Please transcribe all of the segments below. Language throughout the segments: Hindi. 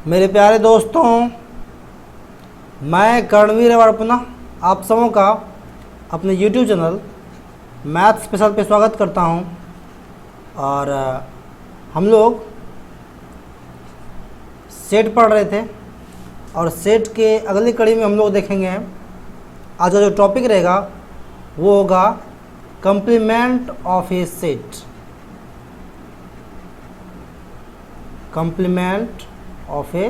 मेरे प्यारे दोस्तों, मैं कर्णवीर पुनः आप सबों का अपने YouTube चैनल मैथ स्पेशल पे स्वागत करता हूं। और हम लोग सेट पढ़ रहे थे और सेट के अगली कड़ी में हम लोग देखेंगे आज का जो टॉपिक रहेगा वो होगा complement of a set. Complement of a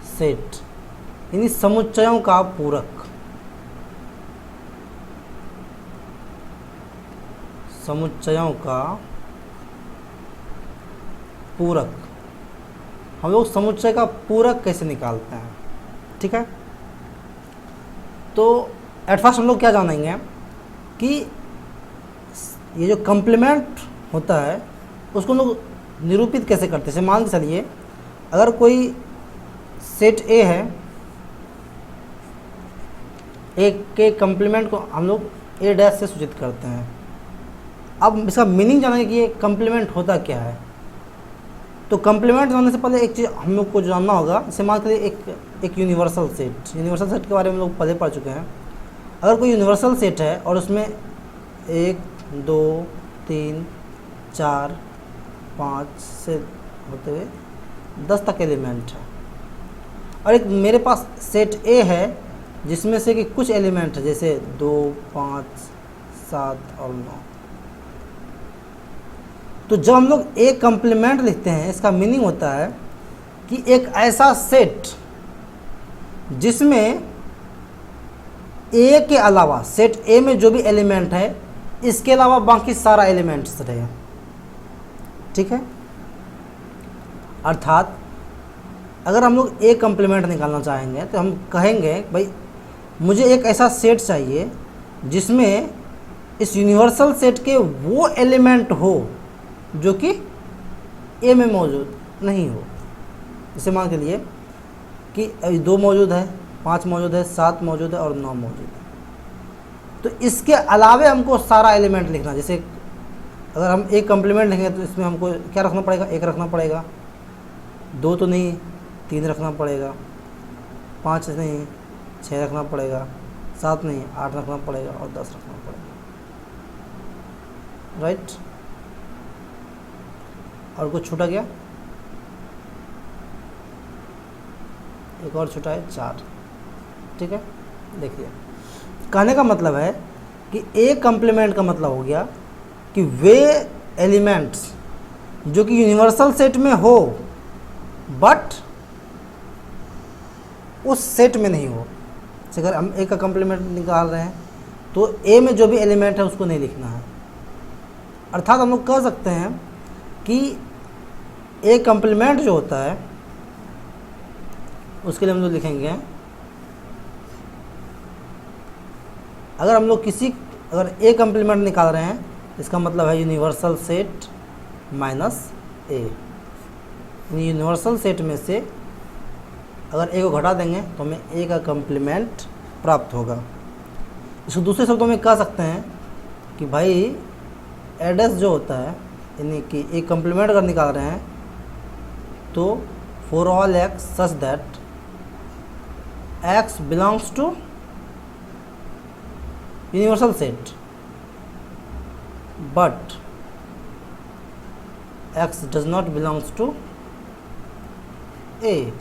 set यानी समुच्चयों का पूरक। समुच्चयों का पूरक। हम लोग समुच्चय का पूरक कैसे निकालते हैं, ठीक है। तो एट फर्स्ट हम लोग क्या जानेंगे कि ये जो कंप्लीमेंट होता है उसको हम लोग निरूपित कैसे करते हैं। जैसे मान के चलिए अगर कोई सेट ए है, एक के कंप्लीमेंट को हम लोग ए डैश से सूचित करते हैं। अब इसका मीनिंग जानेंगे कि ये कंप्लीमेंट होता क्या है। तो कंप्लीमेंट जानने से पहले एक चीज़ हम लोग को जानना होगा। जैसे मान के लिए एक यूनिवर्सल सेट। यूनिवर्सल सेट के बारे में हम लोग पहले पढ़ चुके हैं। अगर कोई यूनिवर्सल सेट है और उसमें 1 2 3 4 5 से होते हुए 10 तक एलिमेंट है, और एक मेरे पास सेट ए है जिसमें से कि कुछ एलिमेंट है जैसे 2 5 7 और 9। तो जब हम लोग ए कंप्लीमेंट लिखते हैं इसका मीनिंग होता है कि एक ऐसा सेट जिसमें ए के अलावा सेट ए में जो भी एलिमेंट है इसके अलावा बाकी सारा एलिमेंट्स रहे, ठीक है। अर्थात अगर हम लोग ए कंप्लीमेंट निकालना चाहेंगे तो हम कहेंगे भाई मुझे एक ऐसा सेट चाहिए जिसमें इस यूनिवर्सल सेट के वो एलिमेंट हो जो कि ए में मौजूद नहीं हो। जैसे मान के लिए कि 2 मौजूद है, 5 मौजूद है, 7 मौजूद है और 9 मौजूद है। तो इसके अलावे हमको सारा एलिमेंट लिखना। जैसे अगर हम एक कंप्लीमेंट लिखेंगे तो इसमें हमको क्या रखना पड़ेगा, 1 रखना पड़ेगा, 2 तो नहीं 3 रखना पड़ेगा, 5 नहीं 6 रखना पड़ेगा, 7 नहीं 8 रखना पड़ेगा और 10 रखना पड़ेगा, राइट। और कुछ छूटा गया, एक और छूटा है 4, ठीक है। देखिए कहने का मतलब है कि ए कंप्लीमेंट का मतलब हो गया कि वे एलिमेंट्स जो कि यूनिवर्सल सेट में हो बट उस सेट में नहीं हो। अगर हम ए का कंप्लीमेंट निकाल रहे हैं तो ए में जो भी एलिमेंट है उसको नहीं लिखना है। अर्थात हम लोग कह सकते हैं कि ए कंप्लीमेंट जो होता है उसके लिए हम लोग लिखेंगे, अगर हम लोग अगर ए कंप्लीमेंट निकाल रहे हैं इसका मतलब है यूनिवर्सल सेट माइनस ए। यूनिवर्सल सेट में से अगर ए को घटा देंगे तो हमें ए का कंप्लीमेंट प्राप्त होगा। इसको दूसरे शब्दों में कह सकते हैं कि भाई एडस जो होता है यानी कि ए कंप्लीमेंट अगर निकाल रहे हैं तो for all x such that x belongs to universal set but x does not belongs to A.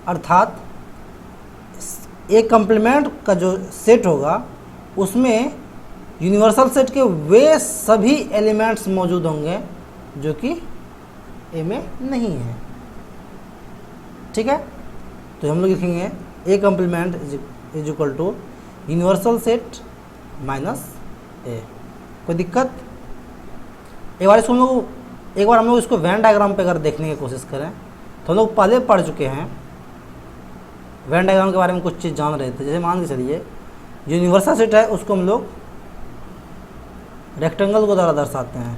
अर्थात ए कंप्लीमेंट का जो सेट होगा उसमें यूनिवर्सल सेट के वे सभी एलिमेंट्स मौजूद होंगे जो कि ए में नहीं है, ठीक है। तो हम लोग लिखेंगे A complement is equal to universal set minus A. कोई दिक्कत? एक बार हम लोग इसको वेन डायग्राम पे अगर देखने की कोशिश करें तो हम लोग पहले पढ़ चुके हैं। वेन डायग्राम के बारे में कुछ चीज़ जान रहे थे। जैसे मान के चलिए यूनिवर्सल सेट है उसको हम लोग रेक्टेंगल को द्वारा दर्शाते हैं।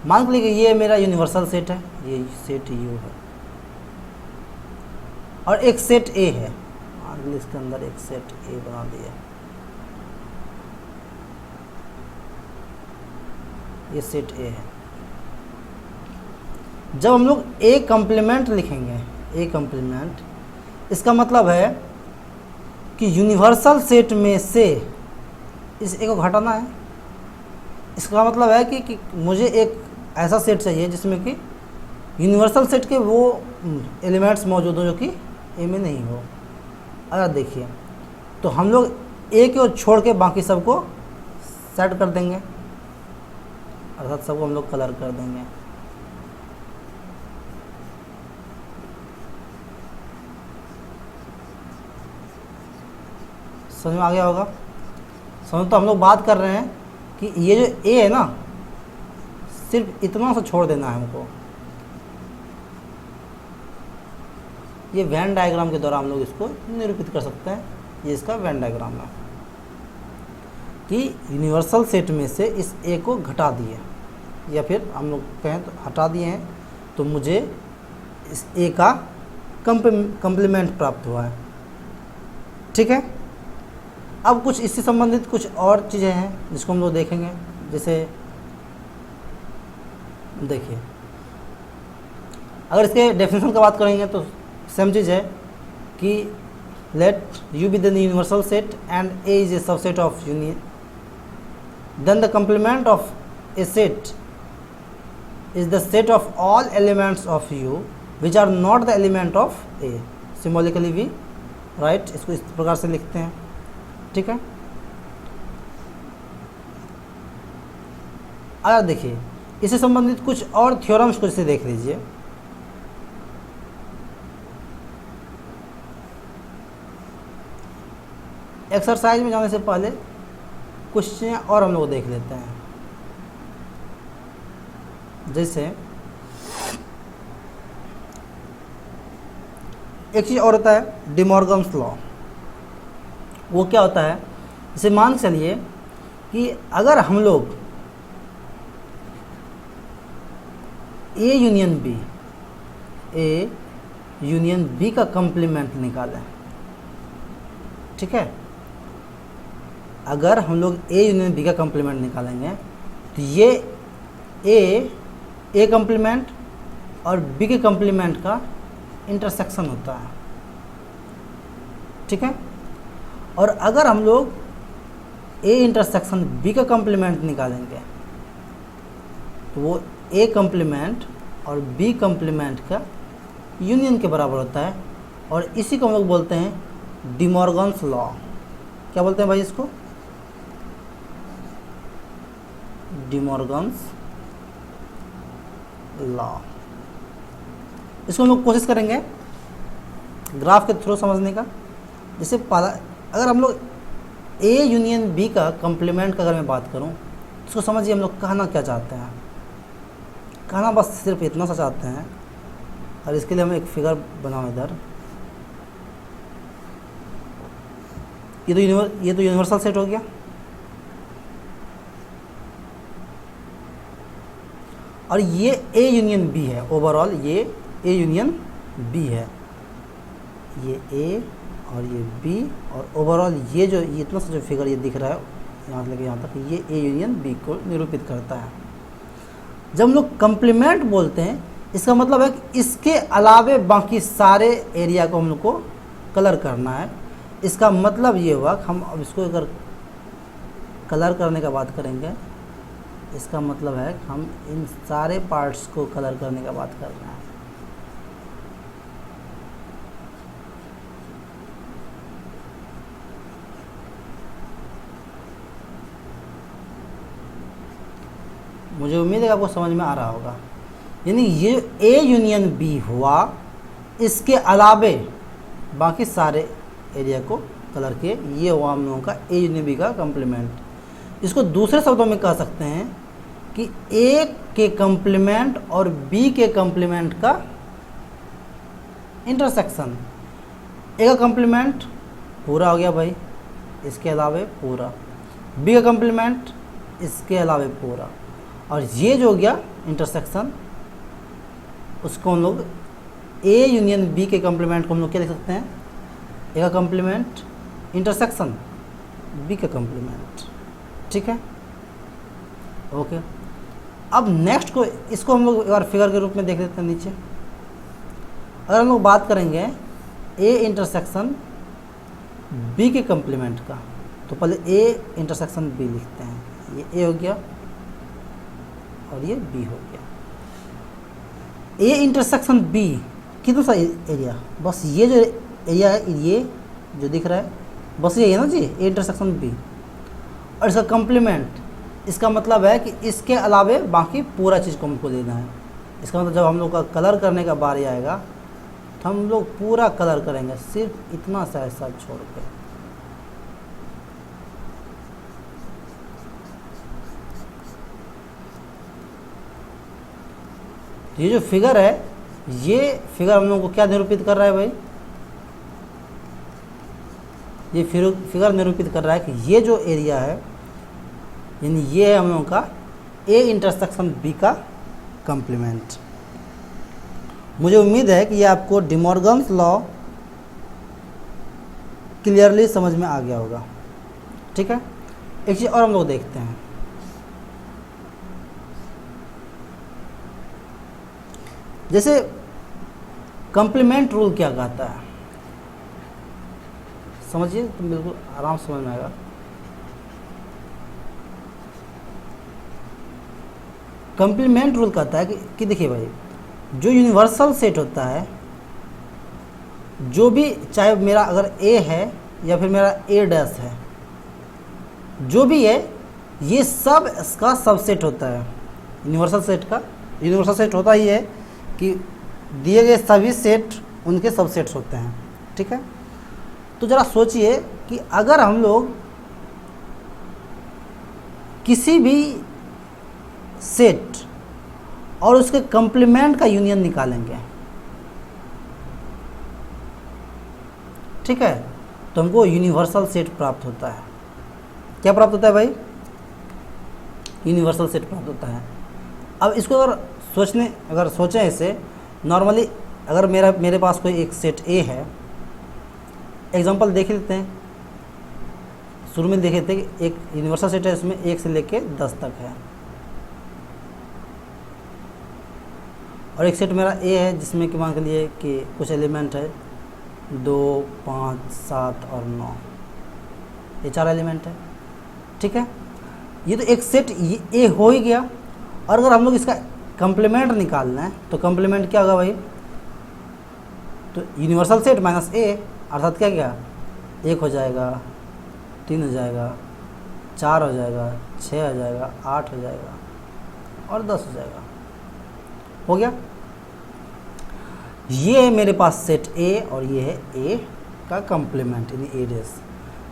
मान लीजिए ये मेरा यूनिवर्सल सेट है, ये सेट यू है और एक सेट ए है। मान लीजिए इसके अंदर एक सेट ए बना दिया, ये सेट ए है। जब हम लोग ए कम्प्लीमेंट लिखेंगे, ए कम्प्लीमेंट, इसका मतलब है कि यूनिवर्सल सेट में से इस ए को घटाना है। इसका मतलब है कि मुझे एक ऐसा सेट चाहिए जिसमें कि यूनिवर्सल सेट के वो एलिमेंट्स मौजूद हो जो कि ए में नहीं हो। अगर देखिए, तो हम लोग ए को छोड़ के बाकी सबको सेट कर देंगे, अर्थात सबको हम लोग कलर कर देंगे। समझ में आ गया होगा? समझ, तो हम लोग बात कर रहे हैं कि ये जो ए है ना, सिर्फ इतना सा छोड़ देना है हमको। ये वेन डायग्राम के द्वारा हम लोग इसको निरूपित कर सकते हैं। ये इसका वेन डायग्राम है कि यूनिवर्सल सेट में से इस ए को घटा दिए, या फिर हम लोग कहें तो हटा दिए हैं, तो मुझे इस ए का कंप्लीमेंट प्राप्त हुआ है। ठीक है, अब कुछ इससे संबंधित कुछ और चीज़ें हैं जिसको हम लोग देखेंगे। जैसे देखिए, अगर इसके डेफिनेशन की बात करेंगे तो सेम चीज़ है कि let U be the universal set and A is a subset of union, then the complement of a set is the set of all elements of U which are not the element of A. Symbolically भी राइट, इसको इस प्रकार से लिखते हैं। ठीक है, अगर देखिए इससे संबंधित कुछ और थ्योरम्स को इसे देख लीजिए। एक्सरसाइज में जाने से पहले कुछ चीज़ें और हम लोग देख लेते हैं। जैसे एक चीज़ और होता है डिमॉर्गन्स लॉ। वो क्या होता है, इसे मान के चलिए कि अगर हम लोग ए यूनियन बी का कंप्लीमेंट निकालें, ठीक है, अगर हम लोग ए यूनियन बी का कंप्लीमेंट निकालेंगे तो ये ए कंप्लीमेंट और बी के कंप्लीमेंट का इंटरसेक्शन होता है। ठीक है, और अगर हम लोग ए इंटरसेक्शन बी का कंप्लीमेंट निकालेंगे तो वो ए कंप्लीमेंट और बी कंप्लीमेंट का यूनियन के बराबर होता है, और इसी को हम लोग बोलते हैं डिमॉर्गन्स लॉ। क्या बोलते हैं भाई इसको? De Morgan's law. इसको हम लोग कोशिश करेंगे ग्राफ के थ्रू समझने का। जैसे पहला, अगर हम लोग ए यूनियन बी का कंप्लीमेंट का अगर मैं बात करूं, इसको समझिए हम लोग कहना क्या चाहते हैं। कहना बस सिर्फ इतना सा चाहते हैं, और इसके लिए हम एक फिगर बनाओ इधर। ये तो यूनिवर्सल सेट हो गया, और ये ए यूनियन बी है। ओवरऑल ये ए यूनियन बी है, ये ए और ये बी, और ओवरऑल ये जो ये इतना सा जो फिगर ये दिख रहा है यहाँ से लेके यहाँ तक, ये ए यूनियन बी को निरूपित करता है। जब हम लोग कंप्लीमेंट बोलते हैं, इसका मतलब है कि इसके अलावे बाकी सारे एरिया को हम लोग को कलर करना है। इसका मतलब ये हुआ कि हम अब इसको अगर कलर करने का बात करेंगे, इसका मतलब है कि हम इन सारे पार्ट्स को कलर करने का बात कर रहे हैं। मुझे उम्मीद है कि आपको समझ में आ रहा होगा। यानी ये ए यूनियन बी हुआ, इसके अलावे बाकी सारे एरिया को कलर किए, ये हुआ हम लोगों का ए यूनियन बी का कंप्लीमेंट। इसको दूसरे शब्दों में कह सकते हैं कि ए के कंप्लीमेंट और बी के कंप्लीमेंट का इंटरसेक्शन। ए का कंप्लीमेंट पूरा हो गया भाई, इसके अलावे पूरा, बी का कंप्लीमेंट इसके अलावे पूरा, और ये जो हो गया इंटरसेक्शन, उसको हम लोग ए यूनियन बी के कंप्लीमेंट को हम लोग क्या लिख सकते हैं? ए का कंप्लीमेंट इंटरसेक्शन बी का कंप्लीमेंट। ठीक है, ओके। अब नेक्स्ट को इसको हम लोग एक बार फिगर के रूप में देख लेते हैं नीचे। अगर हम लोग बात करेंगे ए इंटरसेक्शन बी के कंप्लीमेंट का, तो पहले ए इंटरसेक्शन बी लिखते हैं। ये ए हो गया और ये बी हो गया। ए इंटरसेक्शन बी कितना सा एरिया, बस ये जो एरिया है, ये जो दिख रहा है बस ये है ना जी, ए इंटरसेक्शन बी। और इसका कंप्लीमेंट, इसका मतलब है कि इसके अलावे बाकी पूरा चीज़ को हमको लेना है। इसका मतलब जब हम लोग का कलर करने का बारी आएगा तो हम लोग पूरा कलर करेंगे, सिर्फ इतना सा ऐसा छोड़ के। ये जो फिगर है, ये फिगर हम लोगों को क्या निरूपित कर रहा है भाई? ये फिगर निरूपित कर रहा है कि ये जो एरिया है, यानी ये है हम लोगों का ए इंटरसेक्शन बी का कंप्लीमेंट। मुझे उम्मीद है कि ये आपको डिमॉर्गन्स लॉ क्लियरली समझ में आ गया होगा। ठीक है, एक चीज़ और हम लोग देखते हैं। जैसे कंप्लीमेंट रूल क्या कहता है, समझिए तो बिल्कुल आराम से समझ में आएगा। कंप्लीमेंट रूल कहता है कि देखिए भाई, जो यूनिवर्सल सेट होता है, जो भी, चाहे मेरा अगर ए है या फिर मेरा ए डैश है, जो भी है, ये सब इसका सबसेट होता है। यूनिवर्सल सेट का यूनिवर्सल सेट होता ही है कि दिए गए सभी सेट उनके सबसेट्स होते हैं। ठीक है, तो ज़रा सोचिए कि अगर हम लोग किसी भी सेट और उसके कंप्लीमेंट का यूनियन निकालेंगे, ठीक है, तो हमको यूनिवर्सल सेट प्राप्त होता है। क्या प्राप्त होता है भाई? यूनिवर्सल सेट प्राप्त होता है। अब इसको अगर सोचें इसे नॉर्मली, अगर मेरे पास कोई एक सेट ए है, एग्जांपल देख लेते हैं, शुरू में देखे थे कि एक यूनिवर्सल सेट है, इसमें 1 से लेके 10 तक है, और एक सेट मेरा ए है जिसमें कि मान के लिए कि कुछ एलिमेंट है 2, 5, 7 और 9, ये 4 एलिमेंट है। ठीक है, ये तो एक सेट ए हो ही गया। और अगर हम लोग इसका कंप्लीमेंट निकालना है तो कंप्लीमेंट क्या होगा भाई? तो यूनिवर्सल सेट माइनस ए, अर्थात क्या क्या, 1 हो जाएगा, 3 हो जाएगा, 4 हो जाएगा, 6 हो जाएगा, 8 हो जाएगा और 10 हो जाएगा। हो गया। ये है मेरे पास सेट ए और ये है ए का कंप्लीमेंट यानी ए डैश।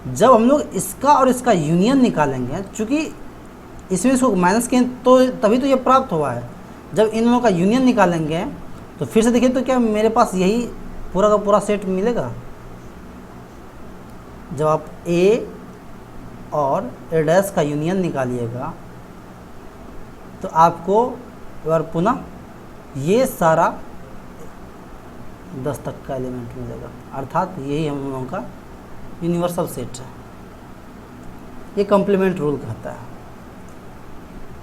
जब हम लोग इसका और इसका यूनियन निकालेंगे, चूँकि इसमें इसको माइनस किए तो तभी तो ये प्राप्त हुआ है, जब इन दोनों का यूनियन निकालेंगे तो फिर से देखिए तो क्या मेरे पास यही पूरा का पूरा सेट मिलेगा। जब आप ए और ए डैश का यूनियन निकालिएगा तो आपको एक बार पुनः ये सारा 10 तक का एलिमेंट मिलेगा, अर्थात यही हम लोगों का यूनिवर्सल सेट है। ये कंप्लीमेंट रूल कहता है।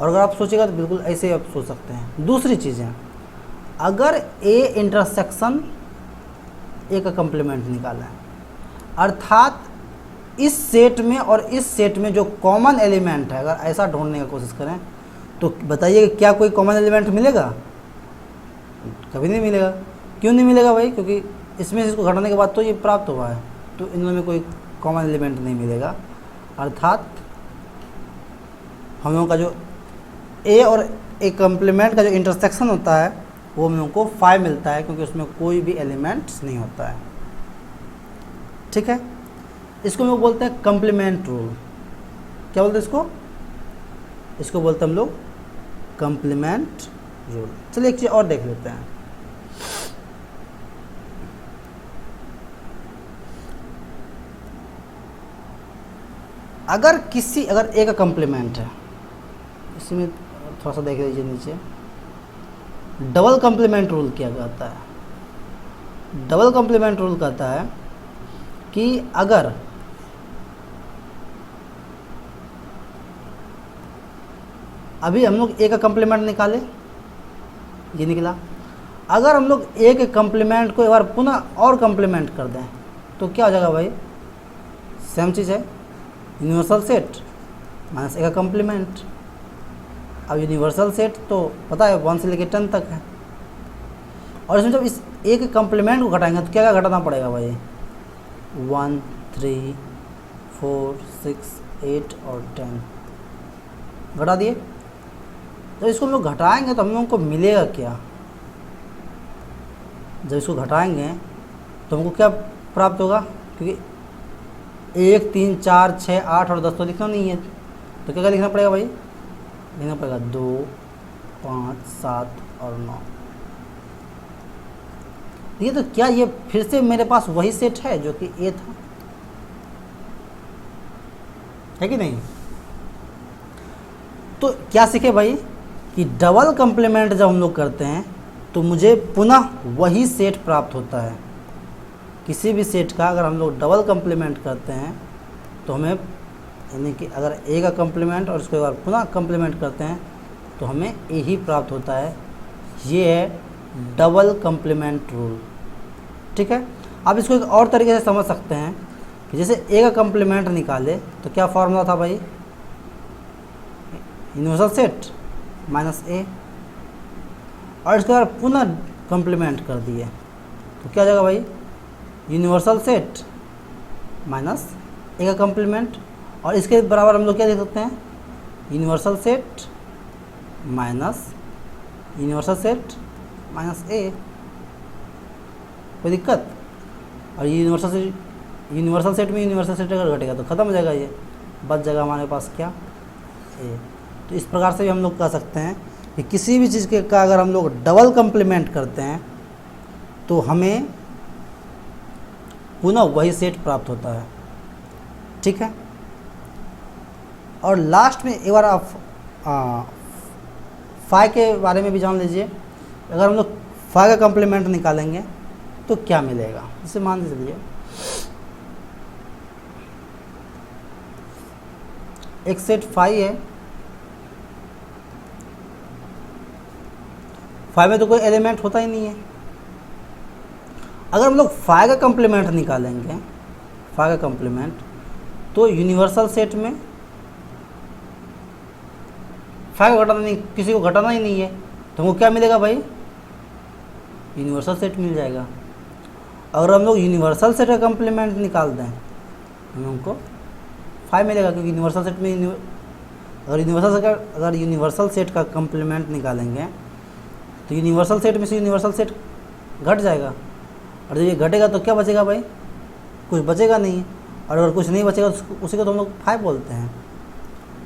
और अगर आप सोचेगा तो बिल्कुल ऐसे आप सोच सकते हैं। दूसरी चीज़ें, अगर ए इंटरसेक्शन ए का कंप्लीमेंट निकाला है, अर्थात इस सेट में और इस सेट में जो कॉमन एलिमेंट है, अगर ऐसा ढूंढने की कोशिश करें तो बताइए क्या कोई कॉमन एलिमेंट मिलेगा? कभी नहीं मिलेगा। क्यों नहीं मिलेगा भाई? क्योंकि इसमें इसको घटाने के बाद तो ये प्राप्त हुआ है, तो इन दोनों में कोई कॉमन एलिमेंट नहीं मिलेगा। अर्थात हम लोगों का जो ए और ए कंप्लीमेंट का जो इंटरसेक्शन होता है वो हम लोगों को 5 मिलता है, क्योंकि उसमें कोई भी एलिमेंट्स नहीं होता है। ठीक है, इसको हम लोग बोलते हैं कंप्लीमेंट रूल। क्या बोलते हैं इसको? इसको बोलते हैं हम लोग कंप्लीमेंट रूल। चलिए एक चीज़ और देख लेते हैं। अगर ए का कंप्लीमेंट है, इसमें थोड़ा सा देख लीजिए नीचे, डबल कंप्लीमेंट रूल क्या कहता है? डबल कंप्लीमेंट रूल कहता है कि अगर अभी हम लोग ए का कम्प्लीमेंट निकाले, ये निकला। अगर हम लोग ए के कम्प्लीमेंट को एक बार पुनः और कम्प्लीमेंट कर दें तो क्या हो जाएगा भाई, सेम चीज़ है, यूनिवर्सल सेट माइनस ए का कम्प्लीमेंट। अब यूनिवर्सल सेट तो पता है 1 से लेकर 10 तक है, और इसमें जब इस ए के कम्प्लीमेंट को घटाएंगे तो क्या क्या घटाना पड़ेगा भाई, 1 3 4 6 8 और 10 घटा दिए। जब इसको हम लोग घटाएंगे तो हम लोगों को मिलेगा क्या, जब इसको घटाएंगे तो हमको क्या प्राप्त होगा, क्योंकि 1 3 4 6 8 और 10 तो लिखना नहीं है, तो क्या क्या लिखना पड़ेगा भाई, लिखना पड़ेगा 2 5 7 और 9। ये तो क्या ये फिर से मेरे पास वही सेट है जो कि ए था, है कि नहीं। तो क्या सीखे भाई कि डबल कम्प्लीमेंट जब हम लोग करते हैं तो मुझे पुनः वही सेट प्राप्त होता है। किसी भी सेट का अगर हम लोग डबल कम्प्लीमेंट करते हैं तो हमें, यानी कि अगर ए का कम्प्लीमेंट और उसके बाद पुनः कम्प्लीमेंट करते हैं तो हमें ए ही प्राप्त होता है। ये है डबल कम्प्लीमेंट रूल, ठीक है। आप इसको एक और तरीके से समझ सकते हैं कि जैसे ए का कम्प्लीमेंट निकाले तो क्या फॉर्मूला था भाई, यूनिवर्सल सेट माइनस ए, और इसके बाद पुनः कम्प्लीमेंट कर दिए तो क्या हो जाएगा भाई, यूनिवर्सल सेट माइनस ए का कम्प्लीमेंट, और इसके बराबर हम लोग क्या देख सकते हैं, universal set minus universal set minus A. कोई दिक्कत, और ये यूनिवर्सल सेट में यूनिवर्सल सेट अगर घटेगा तो ख़त्म हो जाएगा, ये बच जाएगा हमारे पास क्या, ए। तो इस प्रकार से भी हम लोग कह सकते हैं कि किसी भी चीज़ के का अगर हम लोग डबल कम्प्लीमेंट करते हैं तो हमें पुनः वही सेट प्राप्त होता है, ठीक है। और लास्ट में एक बार आप फाई के बारे में भी जान लीजिए। अगर हम लोग फाई का कम्प्लीमेंट निकालेंगे तो क्या मिलेगा, जैसे मान लीजिए एक सेट फाई है, फाई में तो कोई एलिमेंट होता ही नहीं है। अगर हम लोग फाई का कम्प्लीमेंट निकालेंगे, फाई का कम्प्लीमेंट, तो यूनिवर्सल सेट में फाई को घटाना नहीं, किसी को घटाना ही नहीं है, तो हमको क्या मिलेगा भाई, यूनिवर्सल सेट मिल जाएगा। अगर हम लोग यूनिवर्सल सेट का कम्प्लीमेंट निकाल दें तो हमको फाई मिलेगा, क्योंकि यूनिवर्सल सेट में अगर यूनिवर्सल सेट का कम्प्लीमेंट निकालेंगे तो यूनिवर्सल सेट में से यूनिवर्सल सेट घट जाएगा, और जब ये घटेगा तो क्या बचेगा भाई, कुछ बचेगा नहीं, और अगर कुछ नहीं बचेगा तो उसी को तो हम लोग फाई बोलते हैं।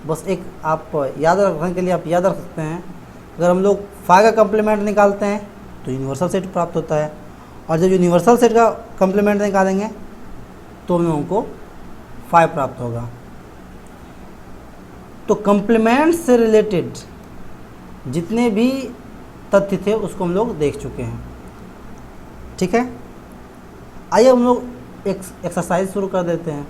बस एक आप याद रखने के लिए आप याद रख सकते हैं, अगर हम लोग फाई का कम्प्लीमेंट निकालते हैं तो यूनिवर्सल सेट प्राप्त होता है, और जब यूनिवर्सल सेट का कम्प्लीमेंट निकालेंगे तो हम लोगों को फाई प्राप्त होगा। तो कम्प्लीमेंट से रिलेटेड जितने भी तथ्य थे उसको हम लोग देख चुके हैं, ठीक है। आइए हम लोग एक एक्सरसाइज शुरू कर देते हैं।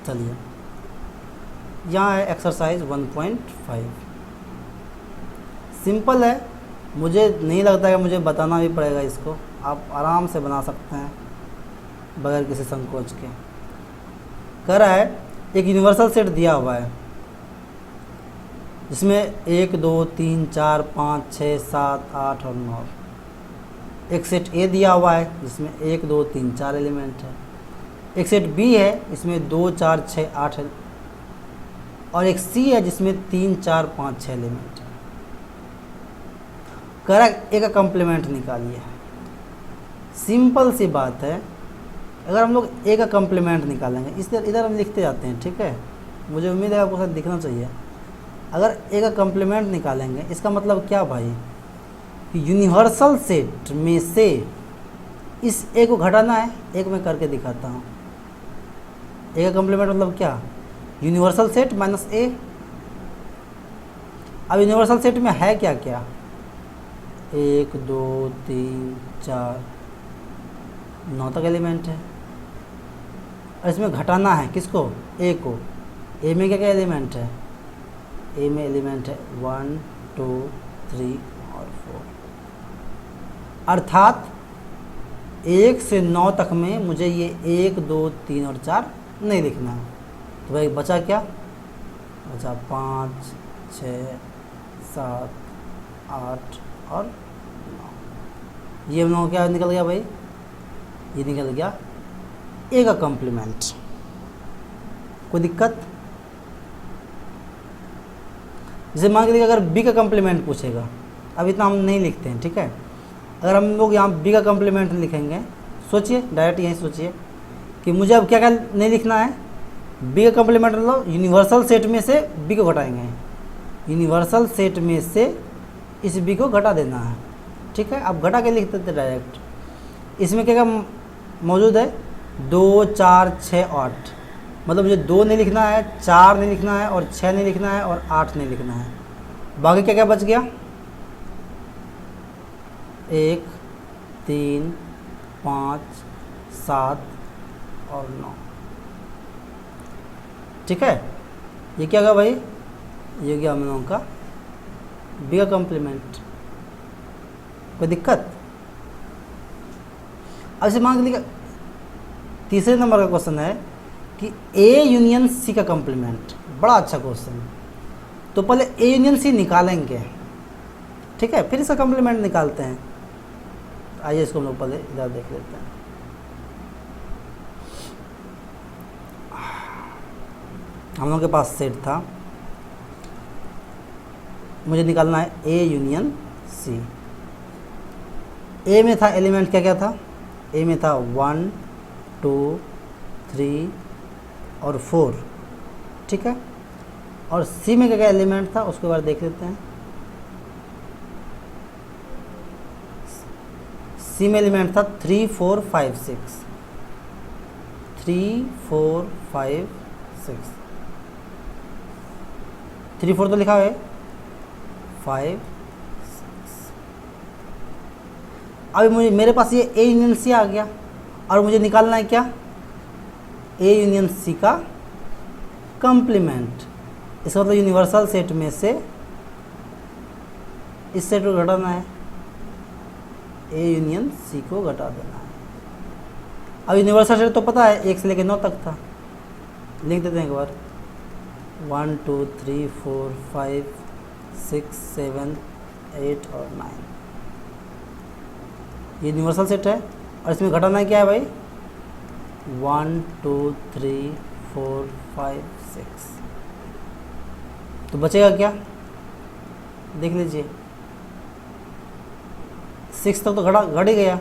चलिए, यहाँ है एक्सरसाइज 1.5। सिंपल है, मुझे नहीं लगता है मुझे बताना भी पड़ेगा इसको, आप आराम से बना सकते हैं बगैर किसी संकोच के। कह रहा है एक यूनिवर्सल सेट दिया हुआ है जिसमें 1 2 3 4 5 6 7 8 और 9। एक सेट ए दिया हुआ है जिसमें 1 2 3 4 एलिमेंट है। एक सेट बी है इसमें 2 4 6 8 है, और एक सी है जिसमें 3 4 5 6 एलिमेंट है। कह रहा है ए का कम्प्लीमेंट निकालिए। सिंपल सी बात है, अगर हम लोग ए का कम्प्लीमेंट निकालेंगे, इधर हम लिखते जाते हैं, ठीक है, मुझे उम्मीद है आपको शायद दिखना चाहिए। अगर ए का कम्प्लीमेंट निकालेंगे इसका मतलब क्या भाई, कि यूनिवर्सल सेट में से इस ए को घटाना है। एक मैं करके दिखाता हूँ। ए का कम्प्लीमेंट मतलब क्या, यूनिवर्सल सेट माइनस ए। अब यूनिवर्सल सेट में है क्या क्या, 1 2 3 4 9 तक एलिमेंट है। और इसमें घटाना है किसको, ए को। ए में क्या क्या एलिमेंट है, ए में एलिमेंट है 1 2 3 और 4, अर्थात 1 से 9 तक में मुझे ये 1 2 3 और 4 नहीं लिखना है। तो भाई बचा क्या, बचा 5 6 7 8 और 9। ये 9 क्या निकल गया भाई, ये निकल गया ए का कॉम्प्लीमेंट। कोई दिक्कत, जैसे मान के देखिए अगर बी का कॉम्प्लीमेंट पूछेगा, अब इतना हम नहीं लिखते हैं, ठीक है। अगर हम लोग यहाँ बी का कॉम्प्लीमेंट लिखेंगे, सोचिए डायरेक्ट यहीं सोचिए कि मुझे अब क्या क्या नहीं लिखना है, बी का कॉम्प्लीमेंट मतलब यूनिवर्सल सेट में से बी को घटाएंगे, यूनिवर्सल सेट में से इस बी को घटा देना है, ठीक है। अब घटा के लिख देते डायरेक्ट। इसमें क्या क्या मौजूद है, 2 4 6 8, मतलब मुझे 2 नहीं लिखना है, 4 नहीं लिखना है और 6 नहीं लिखना है और 8 नहीं लिखना है। बाकी क्या क्या बच गया, 1 3 5 7 और 9, ठीक है। ये क्या होगा भाई, ये गया हम लोगों का बी का कॉम्प्लीमेंट। कोई दिक्कत। अब इसे मान लीजिए तीसरे नंबर का क्वेश्चन है कि ए यूनियन सी का कॉम्प्लीमेंट, बड़ा अच्छा क्वेश्चन। तो पहले ए यूनियन सी निकालेंगे, ठीक है, फिर इसका कॉम्प्लीमेंट निकालते हैं। आइए इसको हम लोग पहले इधर देख लेते हैं। हम लोगों के पास सेट था, मुझे निकालना है ए यूनियन सी। ए में था एलिमेंट क्या क्या था, ए में था 1 2 3 और 4, ठीक है। और सी में क्या क्या एलिमेंट था उसके बाद देख लेते हैं। सी में एलिमेंट था 3 4 5 6, 3 4 5 6, 3 4 तो लिखा है, 5 6। अभी मुझे मेरे पास ये ए यूनियन सी आ गया और मुझे निकालना है क्या, ए यूनियन सी का कॉम्प्लीमेंट। इसका मतलब यूनिवर्सल सेट में से इस सेट को घटाना है, ए यूनियन सी को घटा देना है। अब यूनिवर्सल सेट तो पता है 1 से लेकर 9 तक था, लिख देते हैं एक बार, 1 2 3 4 5 6 7 8 और 9। ये यूनिवर्सल सेट है और इसमें घटाना क्या है भाई, 1 2 3 4 5 6। तो बचेगा क्या, देख लीजिए, 6 तक तो घट ही गया,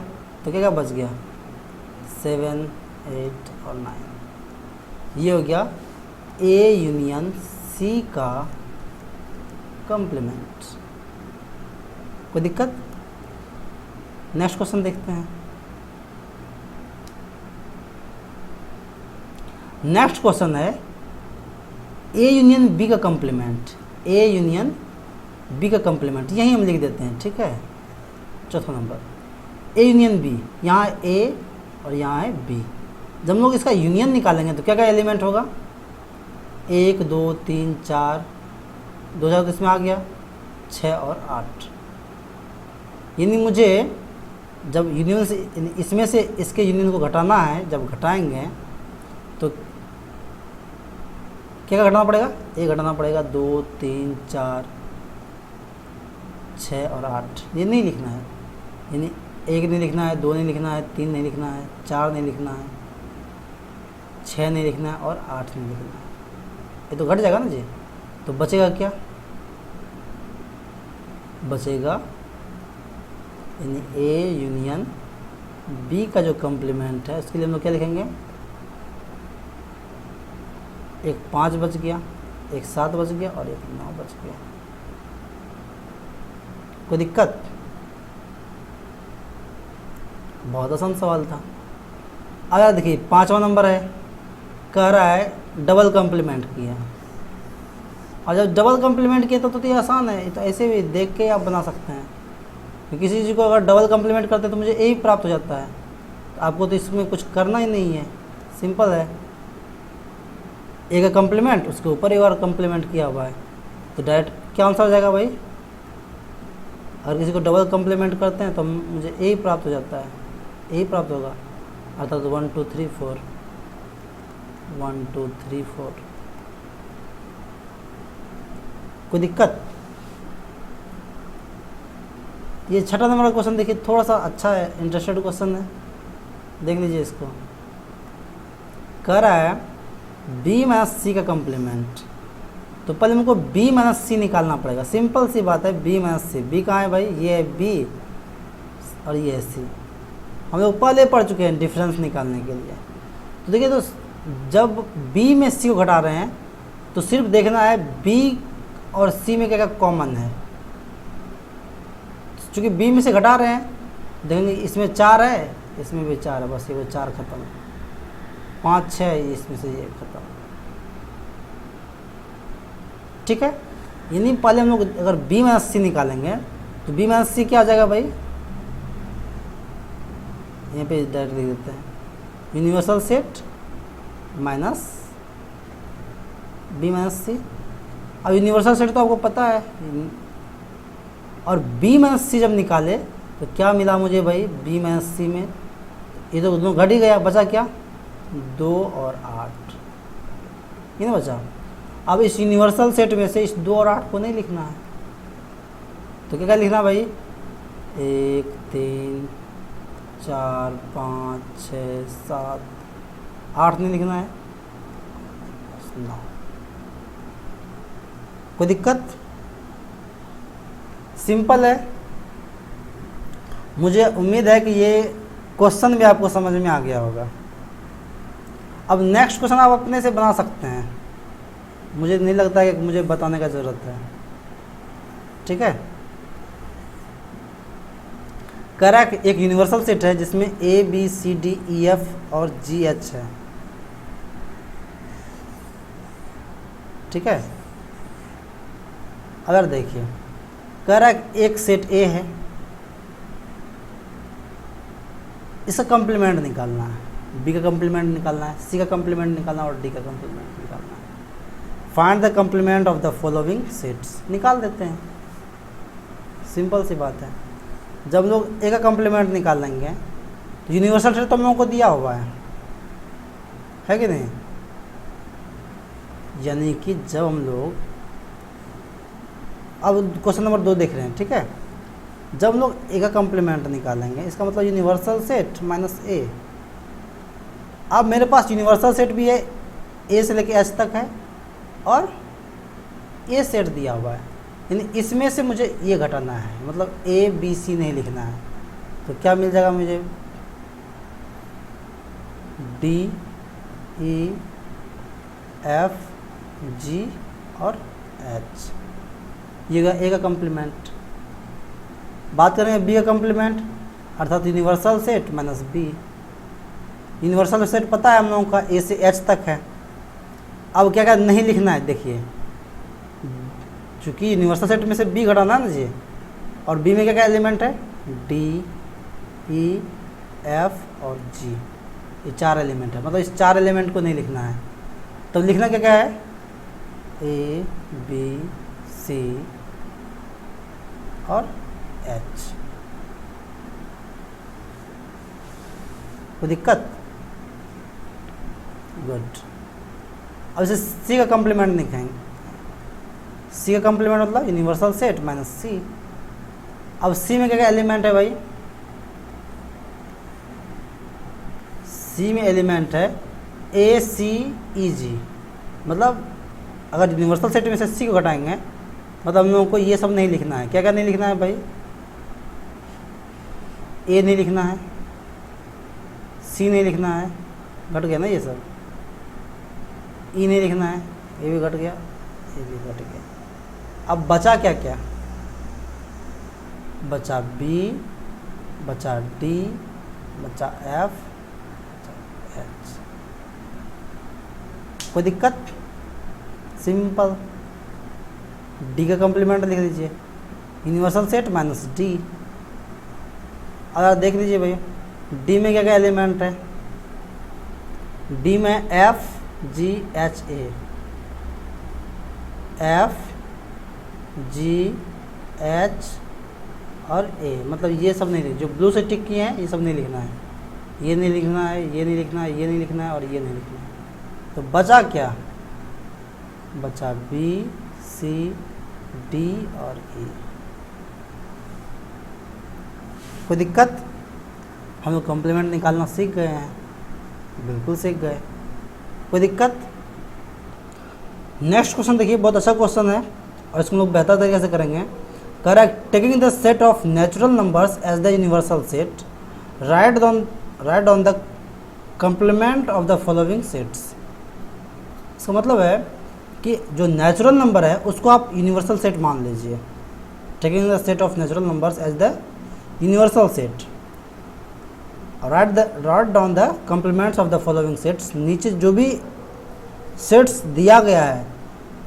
तो क्या क्या बच गया, 7 8 और 9। ये हो गया ए यूनियन सी का कॉम्प्लीमेंट। कोई दिक्कत। नेक्स्ट क्वेश्चन देखते हैं। नेक्स्ट क्वेश्चन है ए यूनियन बी का कॉम्प्लीमेंट, ए यूनियन बी का कॉम्प्लीमेंट, यही हम लिख देते हैं, ठीक है। चौथा नंबर ए यूनियन बी, यहाँ ए और यहाँ है बी। जब हम लोग इसका यूनियन निकालेंगे तो क्या क्या एलिमेंट होगा, 1 2 3 4, 2000 इसमें आ गया, 6 और 8। यानी मुझे जब यूनियन से इसमें से इसके यूनियन को घटाना है, जब घटाएंगे तो क्या घटाना पड़ेगा, एक घटाना पड़ेगा, 2 3 4 6 और 8। ये नहीं लिखना है, यानी 1 नहीं लिखना है, 2 नहीं लिखना है, 3 नहीं लिखना है, 4 नहीं लिखना है, 6 नहीं लिखना है और 8 नहीं लिखना है। ये तो घट जाएगा ना जी। तो बचेगा क्या, बचेगा यानी ए यूनियन बी का जो कॉम्प्लीमेंट है उसके लिए हम लोग क्या लिखेंगे, एक 5 बच गया, एक 7 बच गया और एक 9 बच गया। कोई दिक्कत। बहुत आसान सवाल था। अगर देखिए 5वां नंबर है, कह रहा है डबल कॉम्प्लीमेंट किया, और जब डबल कॉम्प्लीमेंट किया तो ये आसान है, तो ऐसे भी देख के आप बना सकते हैं। किसी चीज़ को अगर डबल कॉम्प्लीमेंट करते हैं तो मुझे ए ही प्राप्त हो जाता है, तो आपको तो इसमें कुछ करना ही नहीं है, सिंपल है। ए का कम्प्लीमेंट, उसके ऊपर एक और कम्प्लीमेंट किया हुआ है, तो डायरेक्ट क्या आंसर हो जाएगा भाई? अगर किसी को डबल कम्प्लीमेंट करते हैं तो मुझे ए ही प्राप्त हो जाता है, ए ही प्राप्त होगा, अर्थात 1 2 3 4, 1 2 3 4। कोई दिक्कत? ये छठा नंबर का क्वेश्चन देखिए, थोड़ा सा अच्छा है, इंटरेस्टेड क्वेश्चन है, देख लीजिए इसको। कह रहा है बी माइनस सी का कम्प्लीमेंट, तो पहले हमको बी माइनस सी निकालना पड़ेगा। सिंपल सी बात है, बी माइनस सी। बी कहाँ है भाई? ये है बी और ये है सी। हम लोग पहले पढ़ चुके हैं डिफरेंस निकालने के लिए। तो देखिए, तो जब बी में सी को घटा रहे हैं तो सिर्फ देखना है बी और सी में क्या क्या कॉमन है। चूँकि बी में से घटा रहे हैं, देखेंगे इसमें 4 है, इसमें भी 4 है, बस ये 4 खत्म, 5 6 इसमें से ये खत्म। ठीक है, यानी पहले हम लोग अगर बी माइनस सी निकालेंगे तो बी माइनस सी क्या आ जाएगा भाई? यहाँ पे डायरेक्ट लिख देते हैं, universal set minus B minus C. अब यूनिवर्सल सेट तो आपको पता है, और बी माइनस सी जब निकाले तो क्या मिला मुझे भाई? बी माइनस सी में ये तो दोनों घट ही गया, बचा क्या? 2 और 8, ये ना बचा। अब इस यूनिवर्सल सेट में से इस 2 और 8 को नहीं लिखना है, तो क्या क्या लिखना भाई? 1 3 4 5 6 7 8 नहीं लिखना है, 9। कोई दिक्कत? सिंपल है। मुझे उम्मीद है कि ये क्वेश्चन भी आपको समझ में आ गया होगा। अब नेक्स्ट क्वेश्चन आप अपने से बना सकते हैं, मुझे नहीं लगता है कि मुझे बताने का ज़रूरत है। ठीक है, कह रहा है कि एक यूनिवर्सल सेट है जिसमें A B C D E F और जी एच है। ठीक है, अगर देखिए, कह रहा है कि एक सेट ए है, इसका कम्प्लीमेंट निकालना है, बी का कम्प्लीमेंट निकालना है, सी का कम्प्लीमेंट निकालना है और डी का कम्प्लीमेंट निकालना है। Find the complement of the following sets. निकाल देते हैं, सिंपल सी बात है। जब लोग ए का कम्प्लीमेंट निकालेंगे तो यूनिवर्सल सेट तो हम लोगों को दिया हुआ है कि नहीं? यानी कि जब हम लोग, अब क्वेश्चन नंबर 2 देख रहे हैं, ठीक है, जब हम लोग ए का कम्प्लीमेंट निकालेंगे, इसका मतलब यूनिवर्सल सेट माइनस ए। अब मेरे पास यूनिवर्सल सेट भी है, ए से लेके एच तक है, और ए सेट दिया हुआ है, यानी इसमें से मुझे ये घटाना है, मतलब ए बी सी नहीं लिखना है। तो क्या मिल जाएगा मुझे? डी ई एफ जी और एच, ये ए का कम्प्लीमेंट। बात करेंगे बी का कम्प्लीमेंट, अर्थात universal set minus B. Universal set पता है हम लोगों का ए से एच तक है। अब क्या क्या नहीं लिखना है, देखिए, चूँकि यूनिवर्सल सेट में से बी घटाना है ना जी, और बी में क्या क्या एलिमेंट है? डी ई एफ और जी, ये 4 एलिमेंट है, मतलब इस 4 एलिमेंट को नहीं लिखना है। तो लिखना क्या क्या है? ए बी सी और एच। कोई दिक्कत? गुड। अब इसे सी का कम्प्लीमेंट लिखेंगे। सी का कम्प्लीमेंट मतलब यूनिवर्सल सेट माइनस सी। अब सी में क्या क्या एलिमेंट है भाई? सी में एलिमेंट है ए सी ई जी, मतलब अगर यूनिवर्सल सेट में से सी को घटाएंगे मतलब हम लोगों को ये सब नहीं लिखना है। क्या क्या नहीं लिखना है भाई? ए नहीं लिखना है, सी नहीं लिखना है, घट गया ना ये सब। ई नहीं लिखना है, ये भी घट गया, ये भी घट गया। अब बचा क्या क्या? बचा बी, बचा डी, बचा एफ, बचा एच। कोई दिक्कत? सिंपल। डी का कम्प्लीमेंट लिख दीजिए, यूनिवर्सल सेट माइनस डी। अगर देख लीजिए भाई, डी में क्या क्या एलिमेंट है? डी में F GHA, F G H और A, मतलब ये सब नहीं लिख, जो ब्लू से टिक किए हैं ये सब नहीं लिखना है, ये नहीं लिखना है, ये नहीं लिखना है, ये नहीं लिखना है और ये नहीं लिखना है। तो बचा क्या? बचा B C D और E। कोई दिक्कत? हम लोग कॉम्प्लीमेंट निकालना सीख गए हैं, बिल्कुल सीख गए। कोई दिक्कत? नेक्स्ट क्वेश्चन देखिए, बहुत अच्छा क्वेश्चन है और इसको हम लोग बेहतर तरीके से करेंगे। Correct, taking the set of natural numbers as the universal set, write down the complement of the following sets. इसका मतलब है कि जो नेचुरल नंबर है उसको आप यूनिवर्सल सेट मान लीजिए। Taking the set of natural numbers as the universal set, write down the complements of the following sets. नीचे जो भी सेट्स दिया गया है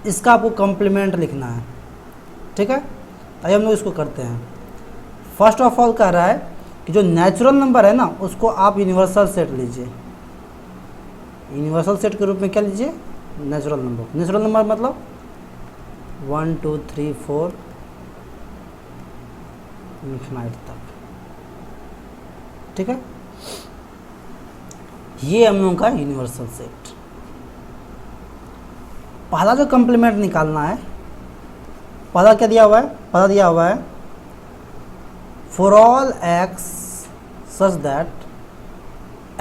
इसका आपको कंप्लीमेंट लिखना है, ठीक है। आइए हम लोग इसको करते हैं। फर्स्ट ऑफ ऑल कह रहा है कि जो नेचुरल नंबर है ना उसको आप यूनिवर्सल सेट लीजिए। यूनिवर्सल सेट के रूप में क्या लीजिए? Natural number. नेचुरल नंबर मतलब 1 2 3 4 इन्फिनाइट तक, ठीक है। ये हम लोगों का यूनिवर्सल सेट। पहला जो कंप्लीमेंट निकालना है, पहला क्या दिया हुआ है? पहला दिया हुआ है for all x such that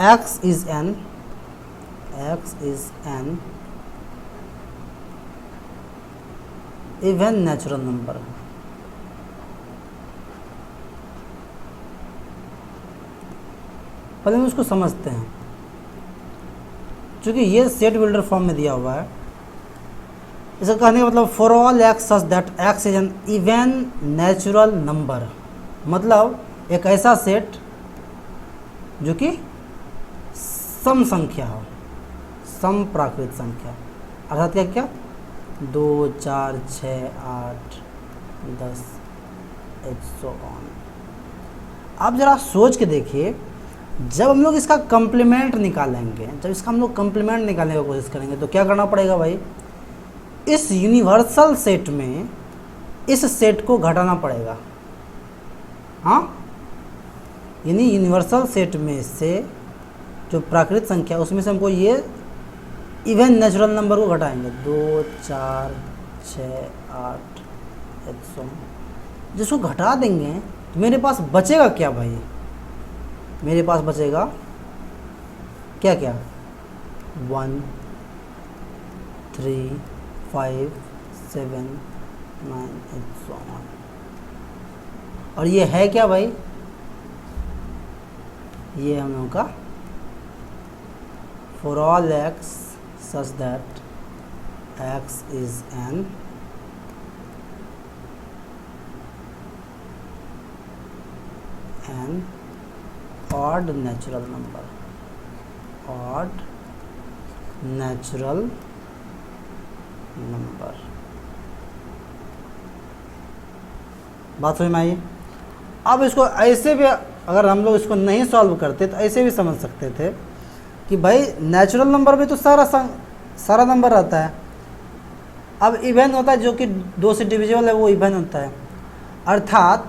x is an even natural number. पहले हम उसको समझते हैं, क्योंकि ये सेट बिल्डर फॉर्म में दिया हुआ है। इसका कहने का मतलब for all x such that x is an even natural number, मतलब एक ऐसा सेट जो कि सम संख्या हो, सम प्राकृत संख्या, अर्थात क्या क्या 2 4 6 8 10 100। आप जरा सोच के देखिए, जब हम लोग इसका कंप्लीमेंट निकालेंगे, जब इसका हम लोग कंप्लीमेंट निकालने की कोशिश करेंगे तो क्या करना पड़ेगा भाई? इस यूनिवर्सल सेट में इस सेट को घटाना पड़ेगा। हाँ, यानी यूनिवर्सल सेट में से जो प्राकृत संख्या उसमें से हमको ये इवन नेचुरल नंबर को घटाएंगे। 2 4 6 8 100, जिसको घटा देंगे तो मेरे पास बचेगा क्या भाई? मेरे पास बचेगा क्या क्या 1 3 5 7 9 100। और ये है क्या भाई? ये हम लोगों का for all x such that x is an odd natural number, odd natural number. बात समझ में आई? अब इसको ऐसे भी अगर हम लोग इसको नहीं सॉल्व करते तो ऐसे भी समझ सकते थे कि भाई नेचुरल नंबर में तो सारा नंबर रहता है। अब इवन होता है जो कि 2 से डिविजिबल है, वो इवन होता है। अर्थात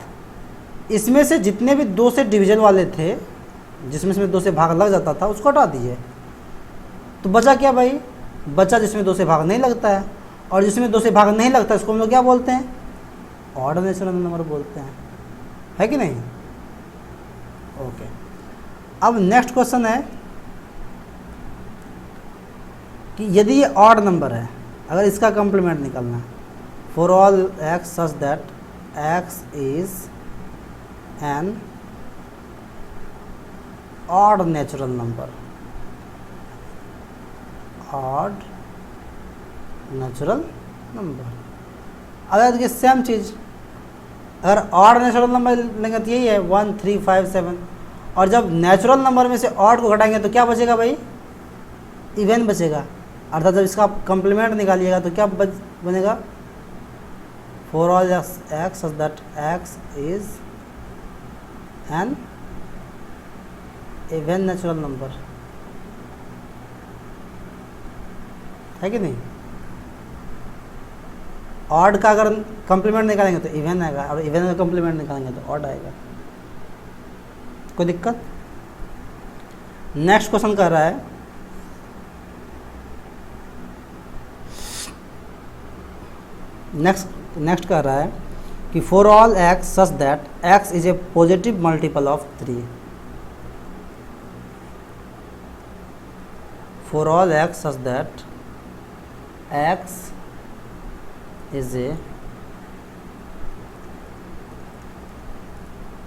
इसमें से जितने भी 2 से डिविजन वाले थे, जिसमें से 2 से भाग लग जाता था, उसको हटा दीजिए। तो बचा क्या भाई? बचा जिसमें 2 से भाग नहीं लगता है, और जिसमें 2 से भाग नहीं लगता है उसको हम लोग क्या बोलते हैं? ऑड नेचुरल नंबर बोलते हैं, है कि नहीं? ओके। अब नेक्स्ट क्वेश्चन है कि यदि ये ऑड नंबर है, अगर इसका कंप्लीमेंट निकालना है, for all x such that x is an odd natural number, odd natural number. अगर देखिए सेम चीज़, अगर ऑड नेचुरल नंबर लेंगे तो यही है 1 3 5 7, और जब नेचुरल नंबर में से ऑड को घटाएंगे तो क्या बचेगा भाई? इवन बचेगा। अर्थात जब इसका आप कंप्लीमेंट निकालिएगा तो क्या बनेगा? For all x such that x is an even natural number. है कि नहीं। ऑड का अगर कम्प्लीमेंट निकालेंगे तो इवन आएगा, और इवन का कम्प्लीमेंट निकालेंगे तो ऑड आएगा। कोई दिक्कत। नेक्स्ट क्वेश्चन कर रहा है नेक्स्ट कर रहा है कि for all x such that x is a positive multiple of 3। For all x such that x is a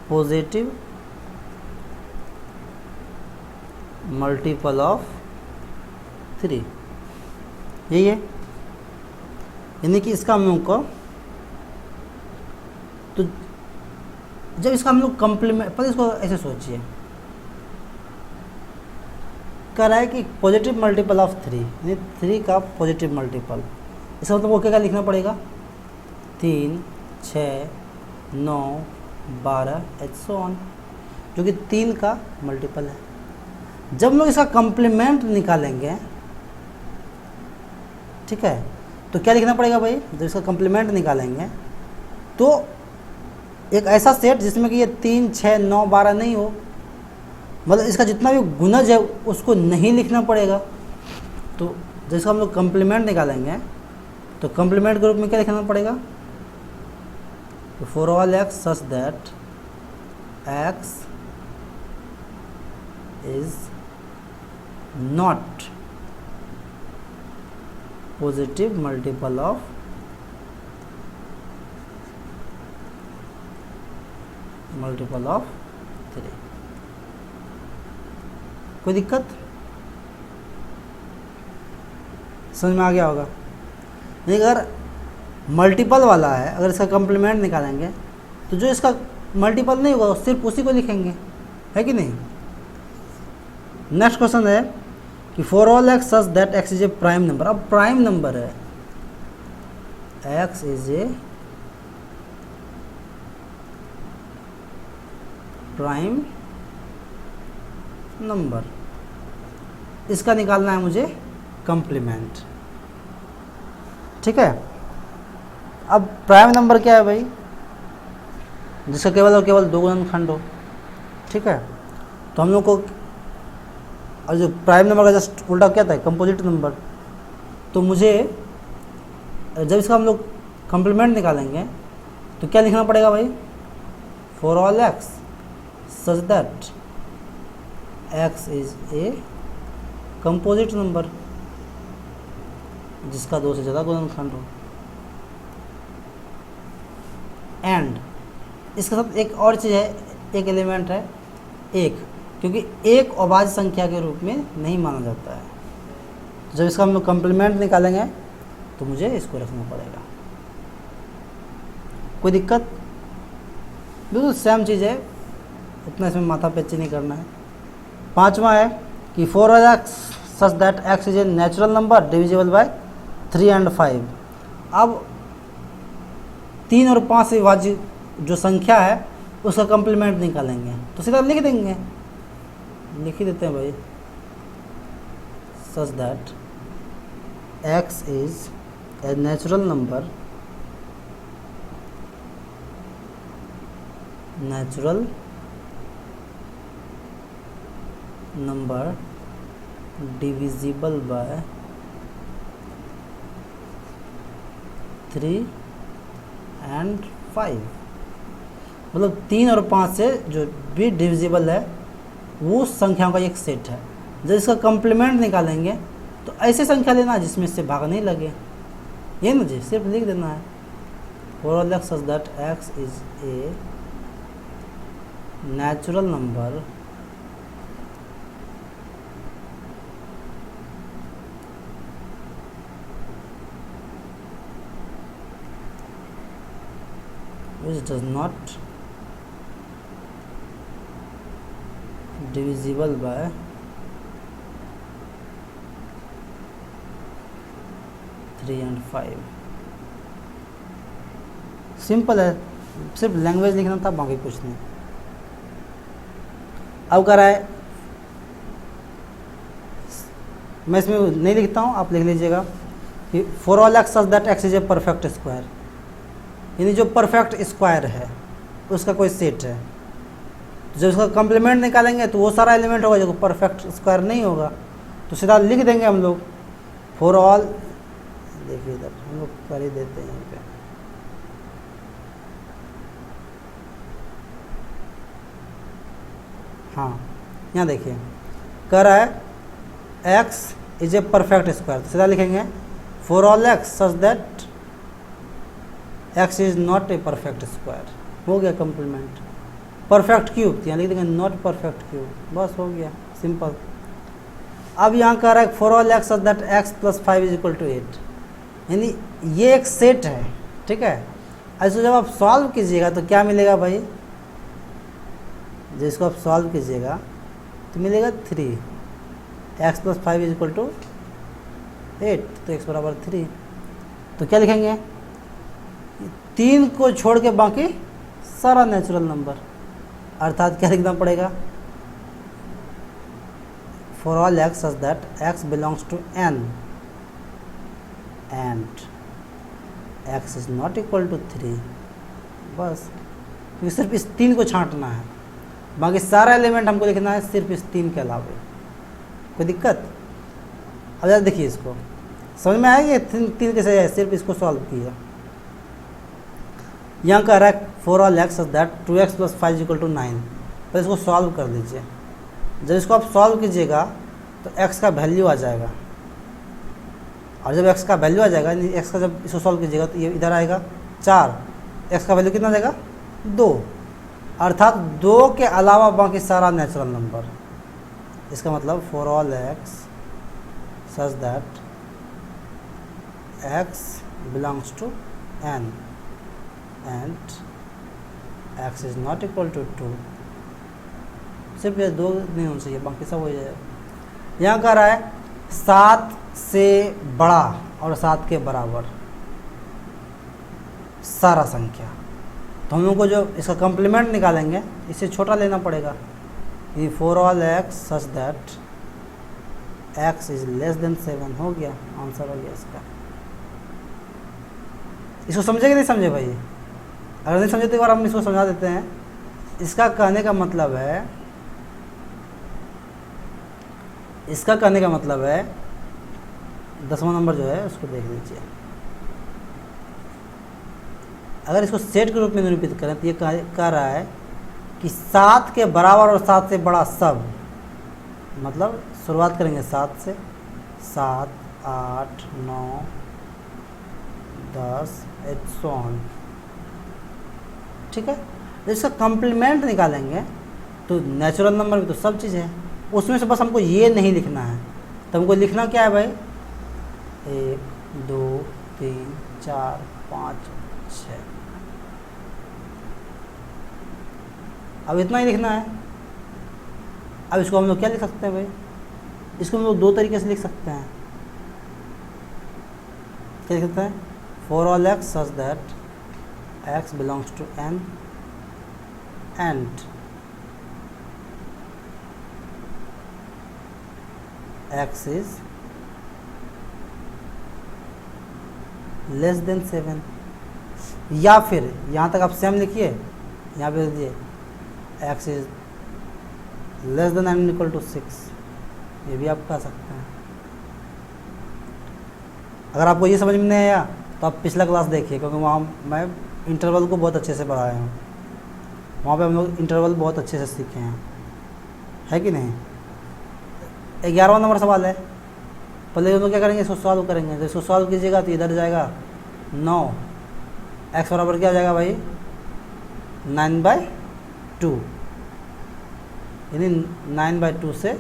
positive multiple of 3, यही है। यानी कि इसका हम लोग को, तो जब इसका हम लोग कम्प्लीमेंट, पर इसको ऐसे सोचिए, कह रहा है कि पॉजिटिव मल्टीपल ऑफ 3, यानी 3 का पॉजिटिव मल्टीपल। इसका मतलब वो क्या लिखना पड़ेगा, 3, 6, 9, 12 एटसो ऑन, जो कि 3 का मल्टीपल है। जब हम लोग इसका कम्प्लीमेंट निकालेंगे, ठीक है, तो क्या लिखना पड़ेगा भाई, जब इसका कम्प्लीमेंट निकालेंगे तो एक ऐसा सेट जिसमें कि ये 3, 6, 9, 12 नहीं हो, मतलब इसका जितना भी गुणज है उसको नहीं लिखना पड़ेगा। तो जैसे हम लोग कम्प्लीमेंट निकालेंगे तो कम्प्लीमेंट के रूप में क्या लिखना पड़ेगा, for all x such that x is not positive multiple of 3। कोई दिक्कत, समझ में आ गया होगा। नहीं, अगर मल्टीपल वाला है, अगर इसका कम्प्लीमेंट निकालेंगे तो जो इसका मल्टीपल नहीं होगा सिर्फ उसी को लिखेंगे, है कि नहीं। नेक्स्ट क्वेश्चन है कि for all x such that x is a prime number. अब प्राइम नंबर है, x is a prime number, इसका निकालना है मुझे कम्प्लीमेंट, ठीक है। अब प्राइम नंबर क्या है भाई, जिसका केवल और केवल 2 गुणनखंड हो, ठीक है। तो हम लोग को, और जो प्राइम नंबर का जस्ट उल्टा क्या था, कंपोजिट नंबर। तो मुझे जब इसका हम लोग कम्प्लीमेंट निकालेंगे तो क्या लिखना पड़ेगा भाई, for all x such that x is a composite number, जिसका 2 से ज़्यादा गुणनखंड हो। एंड इसके साथ एक और चीज़ है, एक एलिमेंट है एक, क्योंकि एक अभाज्य संख्या के रूप में नहीं माना जाता है। जब इसका हम लोग कम्प्लीमेंट निकालेंगे तो मुझे इसको रखना पड़ेगा। कोई दिक्कत, बिल्कुल सेम चीज़ है, इतना इसमें माथा पेची नहीं करना है। 5वां है कि for all x such that x is a natural number divisible by 3 and 5। अब 3 और 5 से विभाज्य जो संख्या है उसका कम्प्लीमेंट निकालेंगे, तो सीधा लिख देंगे, लिख ही देते हैं भाई, सच that x is a natural number, divisible by 3 and 5। मतलब 3 और 5 से जो भी डिविजिबल है वो संख्याओं का एक सेट है। जब इसका कम्प्लीमेंट निकालेंगे तो ऐसे संख्या लेना जिसमें से भाग नहीं लगे, ये ना जी, सिर्फ लिख देना है, for all x such that x is a natural number which does not divisible by 3 and 5। Simple है, सिर्फ लैंग्वेज लिखना था, बाकी कुछ नहीं। अब कह रहा है, मैं इसमें नहीं लिखता हूँ, आप लिख लीजिएगा। कि for all x such that x is a perfect square, यानी जो परफेक्ट स्क्वायर है उसका कोई सेट है। जब उसका कम्प्लीमेंट निकालेंगे तो वो सारा एलिमेंट होगा जो परफेक्ट स्क्वायर नहीं होगा, तो सीधा लिख देंगे हम लोग फॉर ऑल, देखिए इधर हम लोग कर ही देते हैं यहीं पे, हाँ यहाँ देखिए कर रहा है x is a perfect square, तो सीधा लिखेंगे for all x such that x is not a perfect square, हो गया कम्प्लीमेंट। परफेक्ट क्यूब, यहाँ लिख देंगे नॉट परफेक्ट क्यूब, बस हो गया सिंपल। अब यहाँ कह रहा है for all x such that X plus 5 is equal to 8, यानी ये एक सेट है, ठीक है। ऐसे जब आप सॉल्व कीजिएगा तो क्या मिलेगा भाई, जिसको आप सॉल्व कीजिएगा तो मिलेगा 3, X plus 5 is equal to 8, तो एक्स बराबर 3। तो क्या लिखेंगे, 3 को छोड़ के बाकी सारा नेचुरल नंबर, अर्थात क्या लिखना पड़ेगा, for all x such that x belongs to n and x is not equal to 3, बस। क्योंकि सिर्फ इस 3 को छांटना है, बाकी सारा एलिमेंट हमको लिखना है सिर्फ इस 3 के अलावा। कोई दिक्कत? अब यार देखिए इसको समझ में आएगा, 3 कैसे है, सिर्फ इसको सॉल्व किया। यहाँ कह रहा है for all x such that 2x plus 5 is equal to 9, तो इसको सॉल्व कर दीजिए। जब इसको आप सॉल्व कीजिएगा तो x का वैल्यू आ जाएगा, और जब x का वैल्यू आ जाएगा, x का जब इसको सॉल्व कीजिएगा तो ये इधर आएगा 4, x का वैल्यू कितना आ जाएगा 2, अर्थात 2 के अलावा बाकी सारा नेचुरल नंबर। इसका मतलब for all x such that x belongs to n and x is not equal to 2, सिर्फ ये 2 नहीं होना चाहिए, बाकी सब हो जाएगा। यहाँ कह रहा है 7 से बड़ा और 7 के बराबर सारा संख्या, तो हम लोग को जो इसका कम्प्लीमेंट निकालेंगे इससे छोटा लेना पड़ेगा। ये for all x such that x is less than 7, हो गया आंसर, हो गया इसका। इसको समझे कि नहीं समझे भाई? अगर नहीं समझे तो एक बार हम इसको समझा देते हैं। इसका कहने का मतलब है, इसका कहने का मतलब है 10वां नंबर जो है उसको देख लीजिए। अगर इसको सेट के रूप में निरूपित करें तो ये कह रहा है कि 7 के बराबर और 7 से बड़ा सब, मतलब शुरुआत करेंगे 7 से, 7, 8, 9, 10 so on, ठीक है। तो इसका कम्प्लीमेंट निकालेंगे तो नेचुरल नंबर में तो सब चीज़ है, उसमें से बस हमको ये नहीं लिखना है। तो हमको लिखना क्या है भाई, 1, 2, 3, 4, 5, 6, अब इतना ही लिखना है। अब इसको हम लोग क्या लिख सकते हैं भाई, इसको हम लोग 2 तरीके से लिख सकते हैं। क्या लिख सकते हैं, for all x such that x belongs to n and x is less than 7, या फिर यहाँ तक आप सेम लिखिए, यहाँ पे दिए x is less than and equal to 6, ये भी आप कह सकते हैं। अगर आपको ये समझ में नहीं आया तो आप पिछला क्लास देखिए, क्योंकि वहाँ मैं इंटरवल को बहुत अच्छे से पढ़ाया हूँ, वहाँ पे हम लोग इंटरवल बहुत अच्छे से सीखे हैं, है कि नहीं। 11वां नंबर सवाल है, पहले हम लोग क्या करेंगे, इसको सॉल्व करेंगे। तो इसको सॉल्व कीजिएगा तो इधर जाएगा 9, x बराबर क्या हो जाएगा भाई 9/2, यानी 9/2 से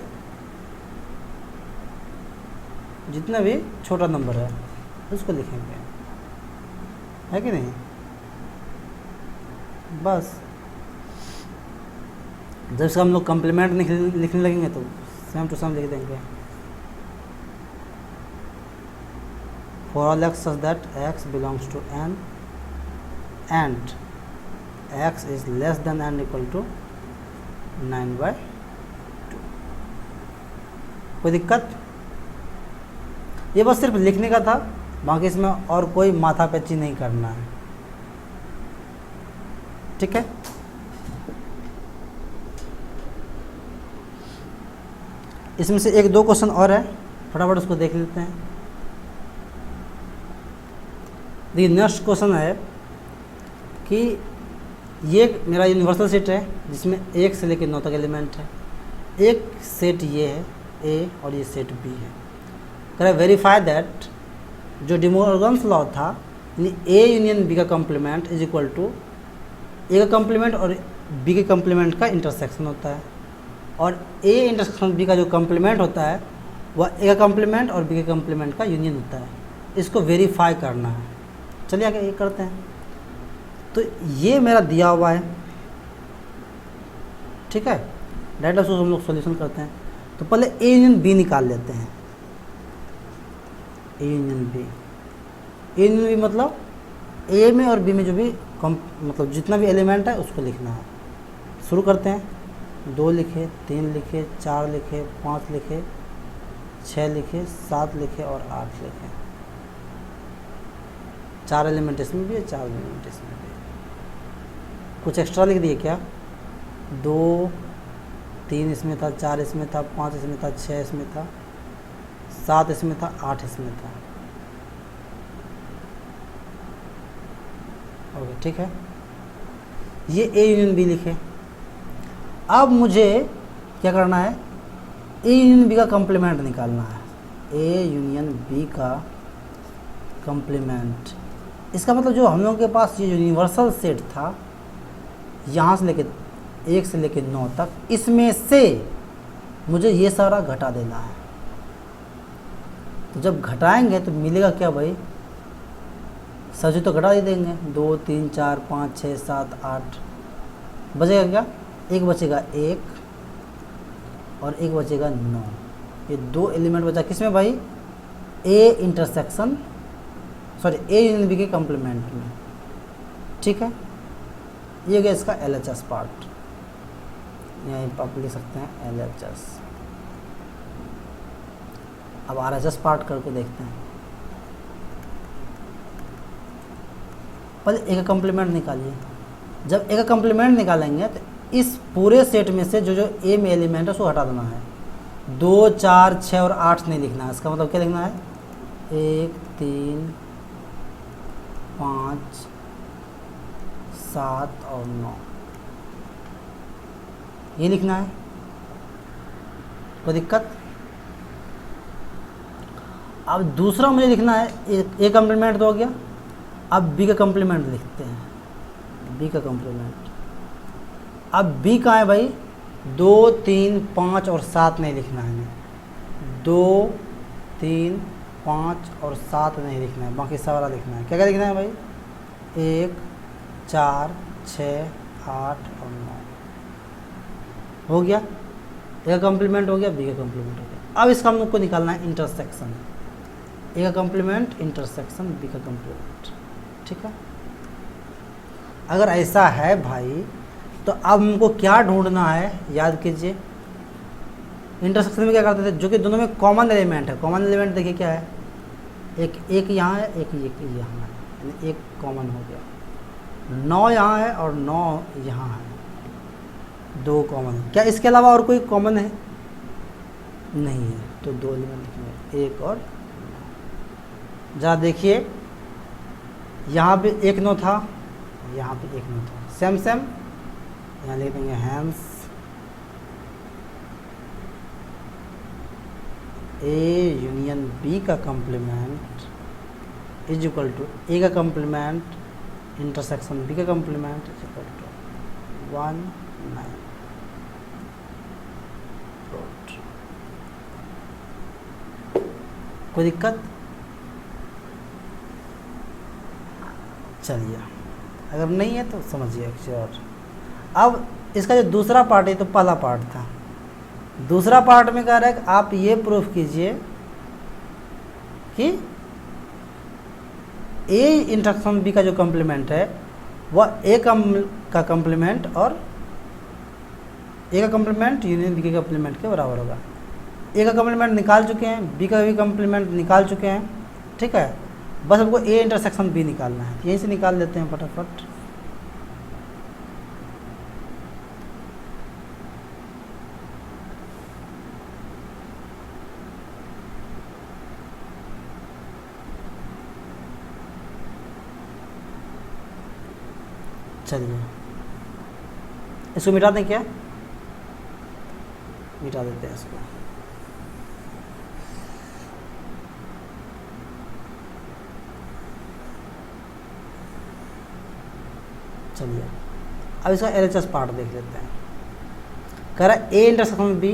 जितना भी छोटा नंबर है उसको लिखेंगे, है कि नहीं। बस जब इसका हम लोग कम्प्लीमेंट लिखने लगेंगे तो सेम टू सेम लिख देंगे, for all x such that x belongs to n and x is less than and equal to 9/2। कोई दिक्कत? ये बस सिर्फ लिखने का था, बाकी इसमें और कोई माथापच्ची नहीं करना है, ठीक है। इसमें से एक दो क्वेश्चन और है, फटाफट उसको देख लेते हैं। देखिए नेक्स्ट क्वेश्चन है कि ये मेरा यूनिवर्सल सेट है जिसमें 1 से लेकर 9 तक एलिमेंट है। एक सेट ये है ए और ये सेट बी है। कह रहा है वेरीफाई दैट जो डी मॉर्गन्स लॉ था, यानी ए यूनियन बी का कॉम्प्लीमेंट इज इक्वल टू ए का कॉम्प्लीमेंट और बी के कॉम्प्लीमेंट का इंटरसेक्शन होता है, और ए इंटरसेक्शन बी का जो कॉम्प्लीमेंट होता है वह ए का कॉम्प्लीमेंट और बी के कॉम्प्लीमेंट का यूनियन होता है। इसको वेरीफाई करना है। चलिए आगे ये करते हैं। तो ये मेरा दिया हुआ है, ठीक है। डायरेक्ट उसको हम लोग सॉल्यूशन करते हैं। तो पहले ए यूनियन बी निकाल लेते हैं। A union B, A union B मतलब ए में और बी में जो भी मतलब जितना भी एलिमेंट है उसको लिखना है। शुरू करते हैं। 2 लिखे, 3 लिखे, 4 लिखे, 5 लिखे, 6 लिखे, 7 लिखे और 8 लिखे। 4 एलिमेंट इसमें भी है, 4 एलिमेंट इसमें भी है। कुछ एक्स्ट्रा लिख दिए क्या? 2, 3 इसमें था, 4 इसमें था, 5 इसमें था, 6 इसमें था, 7 इसमें था, 8 इसमें था। ओके, ठीक है। ये ए यूनियन बी लिखे। अब मुझे क्या करना है? ए यूनियन बी का कॉम्प्लीमेंट निकालना है। ए यूनियन बी का कॉम्प्लीमेंट, इसका मतलब जो हम लोगों के पास ये यूनिवर्सल सेट था यहाँ से लेके 1 से लेके 9 तक, इसमें से मुझे ये सारा घटा देना है। तो जब घटाएंगे तो मिलेगा क्या भाई? सभी तो घटा ही देंगे। 2, 3, 4, 5, 6, 7, 8 बचेगा क्या? एक बचेगा 1 और एक बचेगा 9। ये 2 एलिमेंट बचा किसमें भाई? A intersection A union B के कॉम्प्लीमेंट में, ठीक है। ये गया इसका LHS पार्ट, यहाँ आप लिख सकते हैं LHS। अब RHS पार्ट करके देखते हैं। पहले ए का कॉम्प्लीमेंट निकालिए। जब ए का कॉम्प्लीमेंट निकालेंगे तो इस पूरे सेट में से जो जो ए में एलिमेंट है उसको हटा देना है। 2, 4, 6 और 8 नहीं लिखना है। इसका मतलब क्या लिखना है? 1, 3, 5, 7 और 9 ये लिखना है। कोई दिक्कत? अब दूसरा मुझे लिखना है, ए कॉम्प्लीमेंट तो हो गया। अब बी का कॉम्प्लीमेंट लिखते हैं। बी का कॉम्प्लीमेंट, अब बी कहाँ है भाई? 2, 3, 5 और 7 नहीं लिखना है। 2, 3, 5 और 7 नहीं लिखना है, बाकी सारा लिखना है। क्या क्या लिखना है भाई? 1, 4, 6, 8 और 9 हो गया। ए का कॉम्प्लीमेंट हो गया, बी का कॉम्प्लीमेंट हो गया। अब इसका हम लोग को निकालना है इंटरसेक्शन। ए का कॉम्प्लीमेंट इंटरसेक्शन बी का कॉम्प्लीमेंट, ठीक है। अगर ऐसा है भाई तो अब हमको क्या ढूंढना है? याद कीजिए, इंटरसेक्शन में क्या करते थे? जो कि दोनों में कॉमन एलिमेंट है। कॉमन एलिमेंट देखिए क्या है? एक यहाँ है, एक यहाँ है, यानी एक कॉमन हो गया। 9 यहाँ है और 9 यहाँ है, 2 कॉमन है। क्या इसके अलावा और कोई कॉमन है? नहीं है, तो 2 एलिमेंट लिखेंगे, 1 और 9। जरा देखिए, यहाँ पे 1 9 था, यहाँ पे 1 9 था, सेम सेम। यहाँ लिख देंगे हैंस ए यूनियन बी का कॉम्प्लीमेंट इज इक्वल टू ए का कॉम्प्लीमेंट इंटरसेक्शन बी का कॉम्प्लीमेंट इज इक्वल टू 1 9। कोई दिक्कत? चलिए, अगर नहीं है तो समझिए एक और। अब इसका जो दूसरा पार्ट है, तो पहला पार्ट था। दूसरा पार्ट में कह रहा है कि आप ये प्रूफ कीजिए कि ए इंटरसेक्शन बी का जो कॉम्प्लीमेंट है वह ए का कॉम्प्लीमेंट और ए का कॉम्प्लीमेंट यूनियन बी के कॉम्प्लीमेंट के बराबर होगा। ए का कॉम्प्लीमेंट निकाल चुके हैं, बी का भी कॉम्प्लीमेंट निकाल चुके हैं, ठीक है। बस हमको ए इंटरसेक्शन बी निकालना है, यहीं से निकाल लेते हैं फटाफट। चलिए इसको मिटा दें क्या, मिटा देते हैं इसको। चलिए अब इसका LHS पार्ट देख लेते हैं। कह रहा है ए इंटरसेक्शन बी,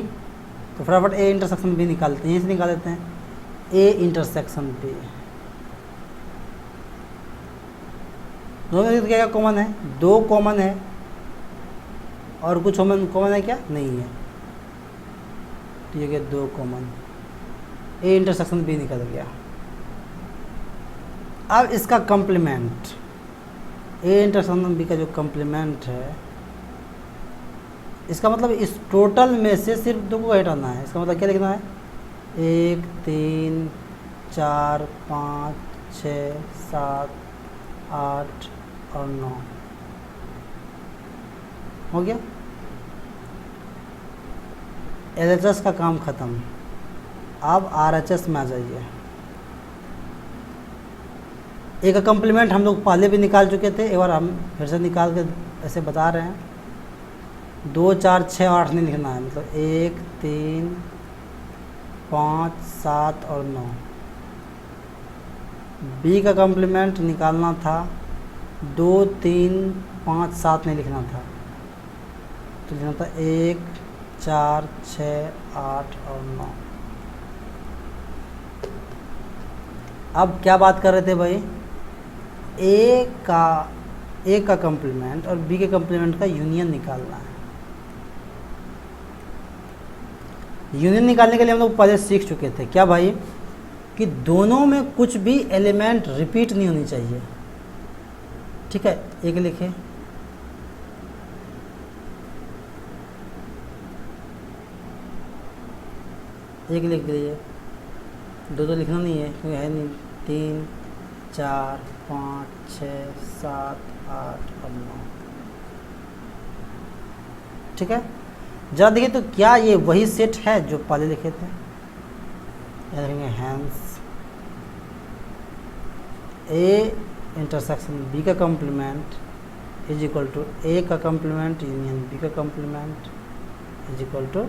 तो फटाफट ए इंटरसेक्शन बी निकालते हैं, यहीं से निकाल देते हैं। ए इंटरसेक्शन बी, दोनों में क्या कॉमन है, 2 कॉमन है, और कुछ कॉमन है क्या, नहीं है, तो ये क्या 2 कॉमन, ए इंटरसेक्शन बी निकल गया। अब इसका कम्प्लीमेंट, ए इंटरसेक्शन बी का जो कम्प्लीमेंट है, इसका मतलब इस टोटल में से सिर्फ 2 को हटाना है। इसका मतलब क्या लिखना है, 1 3 4 5 6 7 8 और 9 हो गया। LHS का काम ख़त्म। अब RHS में आ जाइए। एक कम्प्लीमेंट हम लोग पहले भी निकाल चुके थे, एक बार हम फिर से निकाल के ऐसे बता रहे हैं। 2 4 6 8 नहीं लिखना है, मतलब 1 3 5 7 और 9। बी का कम्प्लीमेंट निकालना था, 2 3 5 7 नहीं लिखना था, तो लिखना था 1 4 6 8 और 9। अब क्या बात कर रहे थे भाई, ए का कम्प्लीमेंट और बी के कम्प्लीमेंट का यूनियन निकालना है। यूनियन निकालने के लिए हम लोग पहले सीख चुके थे क्या भाई, कि दोनों में कुछ भी एलिमेंट रिपीट नहीं होनी चाहिए। ठीक है, एक लिखे, एक लिख दीजिए, 2 तो लिखना नहीं है क्योंकि है नहीं। 3 4 5 6 7 8 और 9। ठीक है, जरा देखिए तो क्या ये वही सेट है जो पहले लिखे थे। लिखेंगे हैंस ए इंटरसेक्शन बी का कम्प्लीमेंट इज इक्वल टू ए का कम्प्लीमेंट यूनियन बी का कम्प्लीमेंट इज इक्वल टू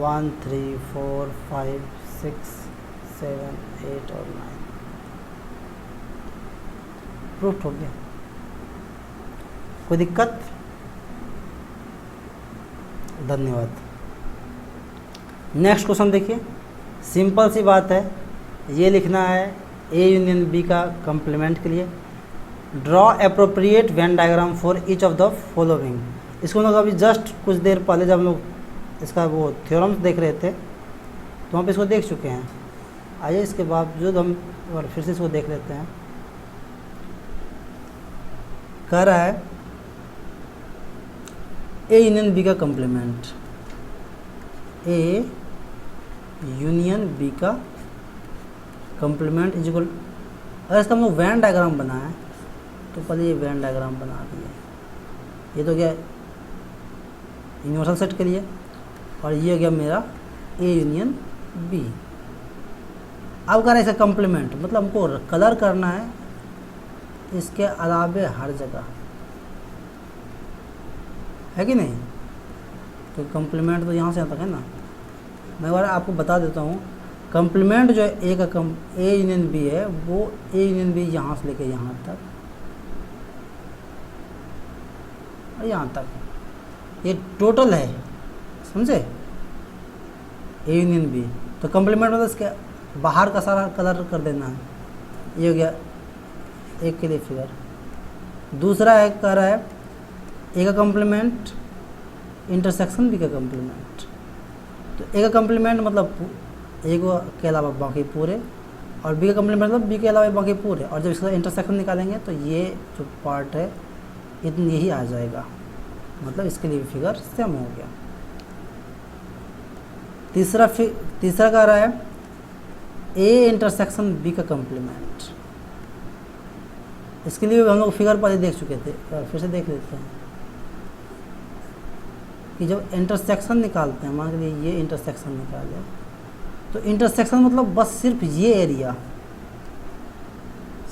1 3 4 5 6 7 8 और 9। प्रूफ हो गया, कोई दिक्कत? धन्यवाद। नेक्स्ट क्वेश्चन देखिए, सिंपल सी बात है, ये लिखना है ए यूनियन बी का कम्प्लीमेंट के लिए। Draw appropriate Venn diagram for each of the following. इसको हम लोग अभी जस्ट कुछ देर पहले जब हम लोग इसका वो थ्योरम्स देख रहे थे तो हम इसको देख चुके हैं। आइए इसके बावजूद हम और फिर से इसको देख लेते हैं। कह रहा है ए यूनियन बी का कम्प्लीमेंट, ए यूनियन बी का कम्प्लीमेंट इज इक्वल, अगर इसका हम लोग वैन डायग्राम बनाए तो पहले ये वैन डायग्राम बना दिए। ये तो क्या यूनिवर्सल सेट के लिए, और ये हो गया मेरा ए यूनियन बी। अब कह रहा है इसका कम्प्लीमेंट, मतलब हमको कलर करना है इसके अलावे हर जगह, है कि नहीं। तो कम्प्लीमेंट तो यहाँ से यहाँ तक है ना। मैं बार आपको बता देता हूँ, कम्प्लीमेंट जो है ए का ए यूनियन बी है, वो ए यूनियन बी यहाँ से लेके यहाँ तक और यहाँ तक, ये टोटल है, समझे, ए यूनियन बी। तो कम्प्लीमेंट मतलब इसके बाहर का सारा कलर कर देना है। ये हो गया एक के लिए फिगर। दूसरा है, कह रहा है ए का कम्प्लीमेंट इंटरसेक्शन बी का कम्प्लीमेंट। तो ए का कम्प्लीमेंट मतलब ए को के अलावा बाकी पूरे, और बी का कम्प्लीमेंट मतलब बी के अलावा बाकी पूरे। और जब इसका इंटरसेक्शन निकालेंगे तो ये जो पार्ट है इतनी ही आ जाएगा, मतलब इसके लिए फिगर सेम हो गया। तीसरा कह रहा है ए इंटरसेक्शन बी का कम्प्लीमेंट। इसके लिए भी हम लोग फिगर पहले देख चुके थे, फिर से देख लेते हैं कि जब इंटरसेक्शन निकालते हैं, मान के लिए ये इंटरसेक्शन निकाले, तो इंटरसेक्शन मतलब बस सिर्फ ये एरिया,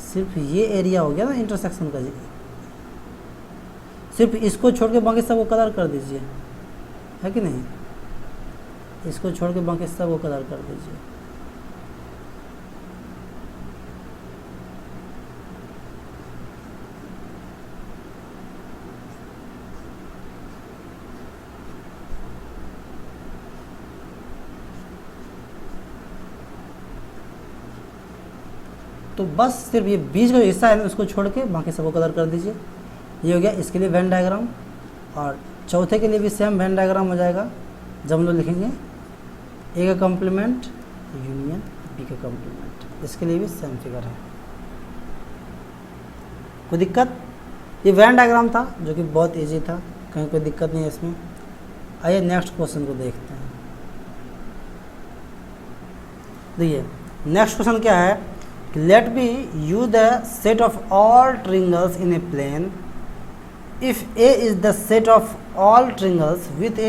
सिर्फ ये एरिया हो गया ना इंटरसेक्शन का। सिर्फ इसको छोड़ के बाकी सबको कलर कर दीजिए, है कि नहीं, इसको छोड़ के बाकी सबको कलर कर दीजिए। तो बस सिर्फ ये बीच का जो हिस्सा है ना उसको छोड़ के बाकी सबको कलर कर दीजिए। ये हो गया इसके लिए वेन डायग्राम। और चौथे के लिए भी सेम वेन डायग्राम हो जाएगा। जब हम लोग लिखेंगे ए का कॉम्प्लीमेंट यूनियन बी का कॉम्प्लीमेंट, इसके लिए भी सेम फिगर है। कोई दिक्कत? ये वेन डायग्राम था जो कि बहुत इजी था, कहीं कोई दिक्कत नहीं है इसमें। आइए नेक्स्ट क्वेश्चन को देखते हैं। देखिए नेक्स्ट क्वेश्चन क्या है, let be U the set of all triangles in a plane if A is the set of all triangles with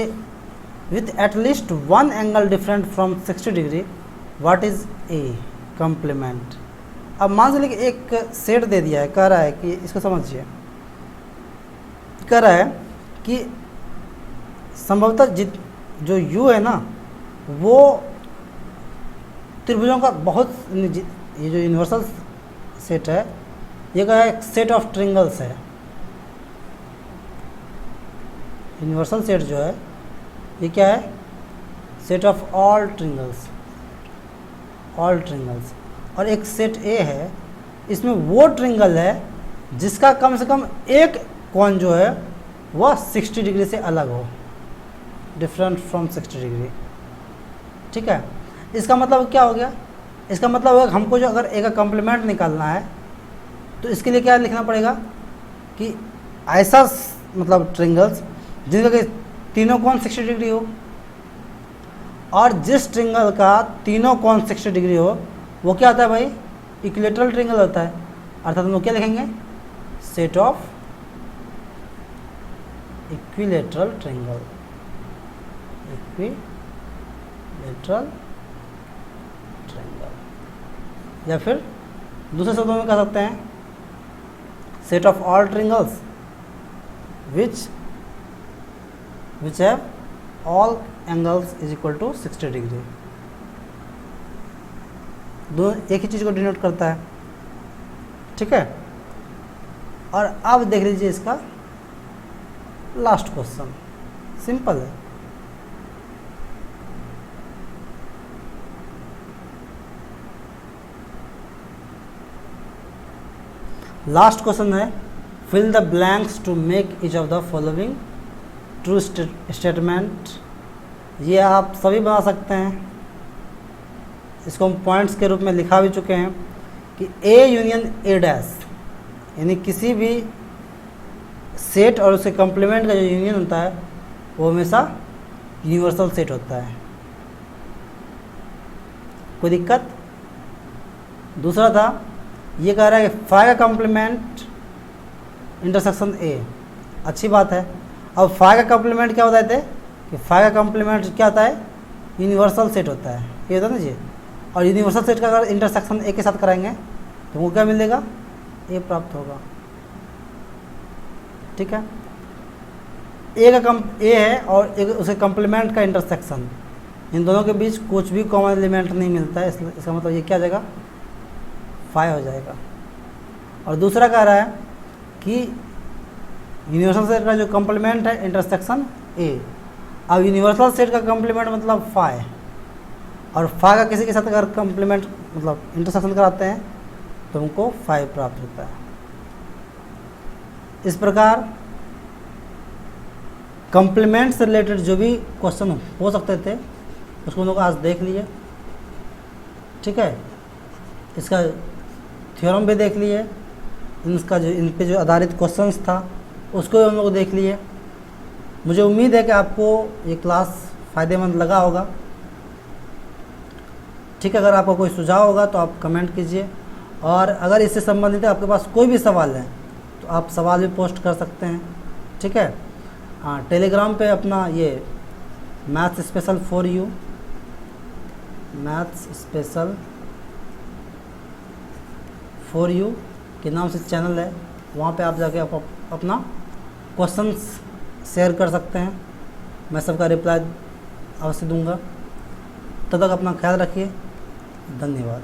at least one angle different from 60 degree, what is A complement। अब मान लीजिए कि एक सेट दे दिया है, कह रहा है कि इसको समझिए, कह रहा है कि संभवतः जो U है ना वो त्रिभुजों का बहुत, ये जो यूनिवर्सल सेट है ये क्या है, एक सेट ऑफ ट्रिंगल्स है। यूनिवर्सल सेट जो है ये क्या है, सेट ऑफ ऑल ट्रिंगल्स, ऑल ट्रिंगल्स। और एक सेट ए है, इसमें वो ट्रिंगल है जिसका कम से कम एक कोण जो है वह 60 डिग्री से अलग हो, डिफरेंट फ्रॉम 60 डिग्री। ठीक है, इसका मतलब क्या हो गया, इसका मतलब है हमको जो अगर ए का कॉम्प्लीमेंट निकालना है तो इसके लिए क्या लिखना पड़ेगा कि ऐसा मतलब ट्रिंगल्स जिनका कि तीनों कोण 60 डिग्री हो, और जिस ट्रिंगल का तीनों कोण 60 डिग्री हो वो क्या होता है भाई, इक्विलेटरल ट्रिंगल होता है। अर्थात हम लोग क्या लिखेंगे, set of equilateral triangle, equilateral triangle. या फिर दूसरे शब्दों में कह सकते हैं set of all triangles which have all angles is equal to 60 degree. दोनों एक ही चीज़ को डिनोट करता है। ठीक है, और अब देख लीजिए इसका लास्ट क्वेश्चन, सिंपल है। लास्ट क्वेश्चन है, fill the blanks to make each of the following true statement. ये आप सभी बना सकते हैं, इसको हम पॉइंट्स के रूप में लिखा भी चुके हैं कि ए यूनियन ए डैश, यानी किसी भी सेट और उसके कॉम्प्लीमेंट का जो यूनियन होता है वो हमेशा यूनिवर्सल सेट होता है। कोई दिक्कत? दूसरा था, ये कह रहा है कि फाई का कॉम्प्लीमेंट इंटरसेक्शन ए, अच्छी बात है। अब फाई का कॉम्प्लीमेंट क्या होता है कि फाई का कॉम्प्लीमेंट क्या होता है, यूनिवर्सल सेट होता है, ये होता है ना जी। और यूनिवर्सल सेट का अगर इंटरसेक्शन ए के साथ कराएंगे तो वो क्या मिलेगा, ए प्राप्त होगा। ठीक है, ए है और एक उसके कॉम्प्लीमेंट का इंटरसेक्शन, इन दोनों के बीच कुछ भी कॉमन एलिमेंट नहीं मिलता है, इसलिए इसका मतलब ये क्या हो जाएगा, फाई हो जाएगा। और दूसरा कह रहा है कि यूनिवर्सल सेट का जो कॉम्प्लीमेंट है इंटरसेक्शन ए। अब यूनिवर्सल सेट का कॉम्प्लीमेंट मतलब फाई, और फाई का किसी के साथ अगर कॉम्प्लीमेंट मतलब इंटरसेक्शन कराते हैं तो हमको फाई प्राप्त होता है। इस प्रकार कॉम्प्लीमेंट से रिलेटेड जो भी क्वेश्चन हो सकते थे उसको हम लोग आज देख लिए। ठीक है, इसका थ्योरम भी देख लिए, इसका जो इन पे जो आधारित क्वेश्चंस था उसको हम लोग देख लिए। मुझे उम्मीद है कि आपको ये क्लास फ़ायदेमंद लगा होगा। ठीक है, अगर आपका कोई सुझाव होगा तो आप कमेंट कीजिए, और अगर इससे संबंधित आपके पास कोई भी सवाल है तो आप सवाल भी पोस्ट कर सकते हैं, ठीक है। हाँ, टेलीग्राम पे अपना ये maths special for you, maths special for you के नाम से चैनल है, वहाँ पे आप जाके आप अपना क्वेश्चंस शेयर कर सकते हैं, मैं सबका रिप्लाई अवश्य दूंगा। तब तक अपना ख्याल रखिए, धन्यवाद।